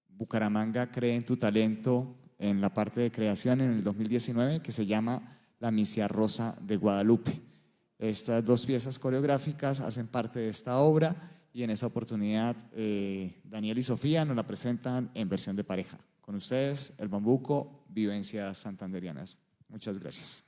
Bucaramanga Cree en tu Talento en la parte de creación en el 2019, que se llama La Misia Rosa de Guadalupe. Estas 2 piezas coreográficas hacen parte de esta obra y en esa oportunidad Daniel y Sofía nos la presentan en versión de pareja. Con ustedes, el bambuco, Vivencias Santanderianas. Muchas gracias.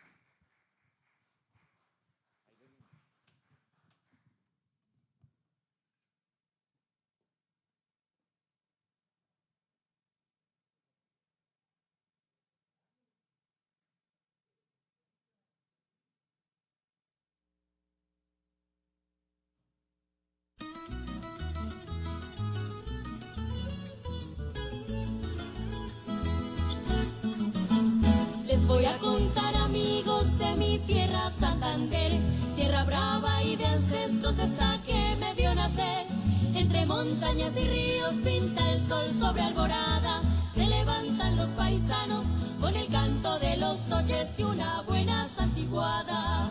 Les voy a contar, amigos, de mi tierra Santander, tierra brava y de ancestros esta que me vio nacer. Entre montañas y ríos pinta el sol sobre Alborada, se levantan los paisanos con el canto de los toches y una buena santiguada.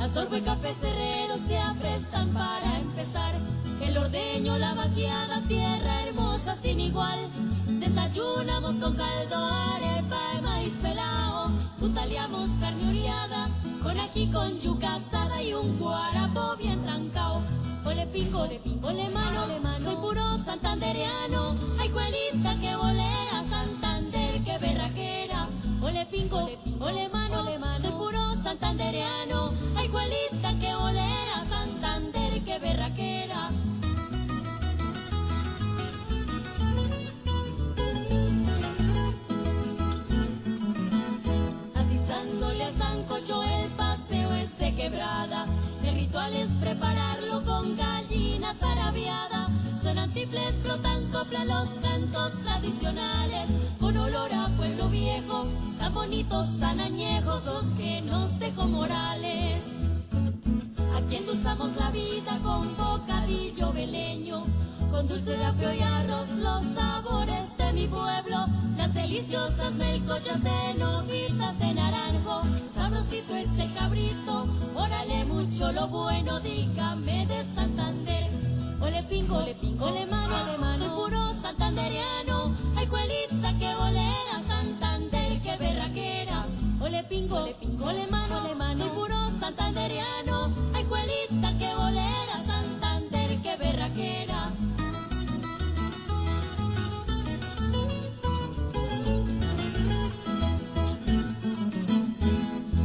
A sorbo y café cerreros se aprestan para empezar, el ordeño, la vaqueada, tierra hermosa sin igual. Desayunamos con caldo, arepa de maíz pelao, frutaleamos carne oreada, con ají, con yuca asada y un guarapo bien trancao. Ole pingo, le mano, soy puro santandereano, ay cuelita que bolera, Santander que berraquera. Ole pingo, le mano, soy puro santandereano, ay cuelita que bolera, Santander que berraquera. Atizándole a sancocho el paseo es de quebrada, el ritual es prepararlo con gallina zarabiada. Suenan tiples, flotan copla los cantos tradicionales, con olor a pueblo viejo, tan bonitos, tan añejos los que nos dejó Morales. Aquí endulzamos la vida con bocadillo veleño, con dulce de apio y arroz, los sabores de mi pueblo, las deliciosas melcochas en hojitas de naranjo, sabrosito es el cabrito, órale mucho lo bueno, dígame de Santander. Ole pingo, le mano, soy puro santandereano, ay cuelita que bolera, Santander que berraquera. Ole pingo, le mano, soy puro santandereano, ay cuelita que bolera, Santander que berraquera.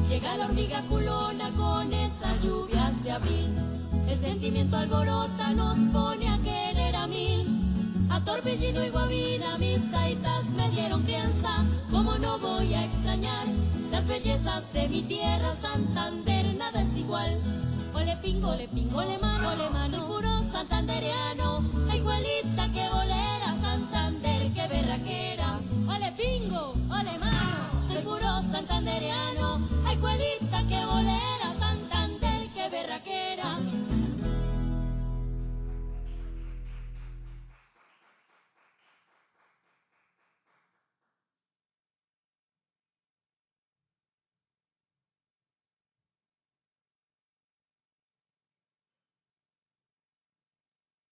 Llega la hormiga culona con esas lluvias de abril, el sentimiento alborota nos pone a querer a mil. A Torbellino y Guavina mis taitas me dieron crianza, como no voy a extrañar las bellezas de mi tierra Santander, nada es igual. Ole pingo, le mano, soy puro santandereano, ay cuelita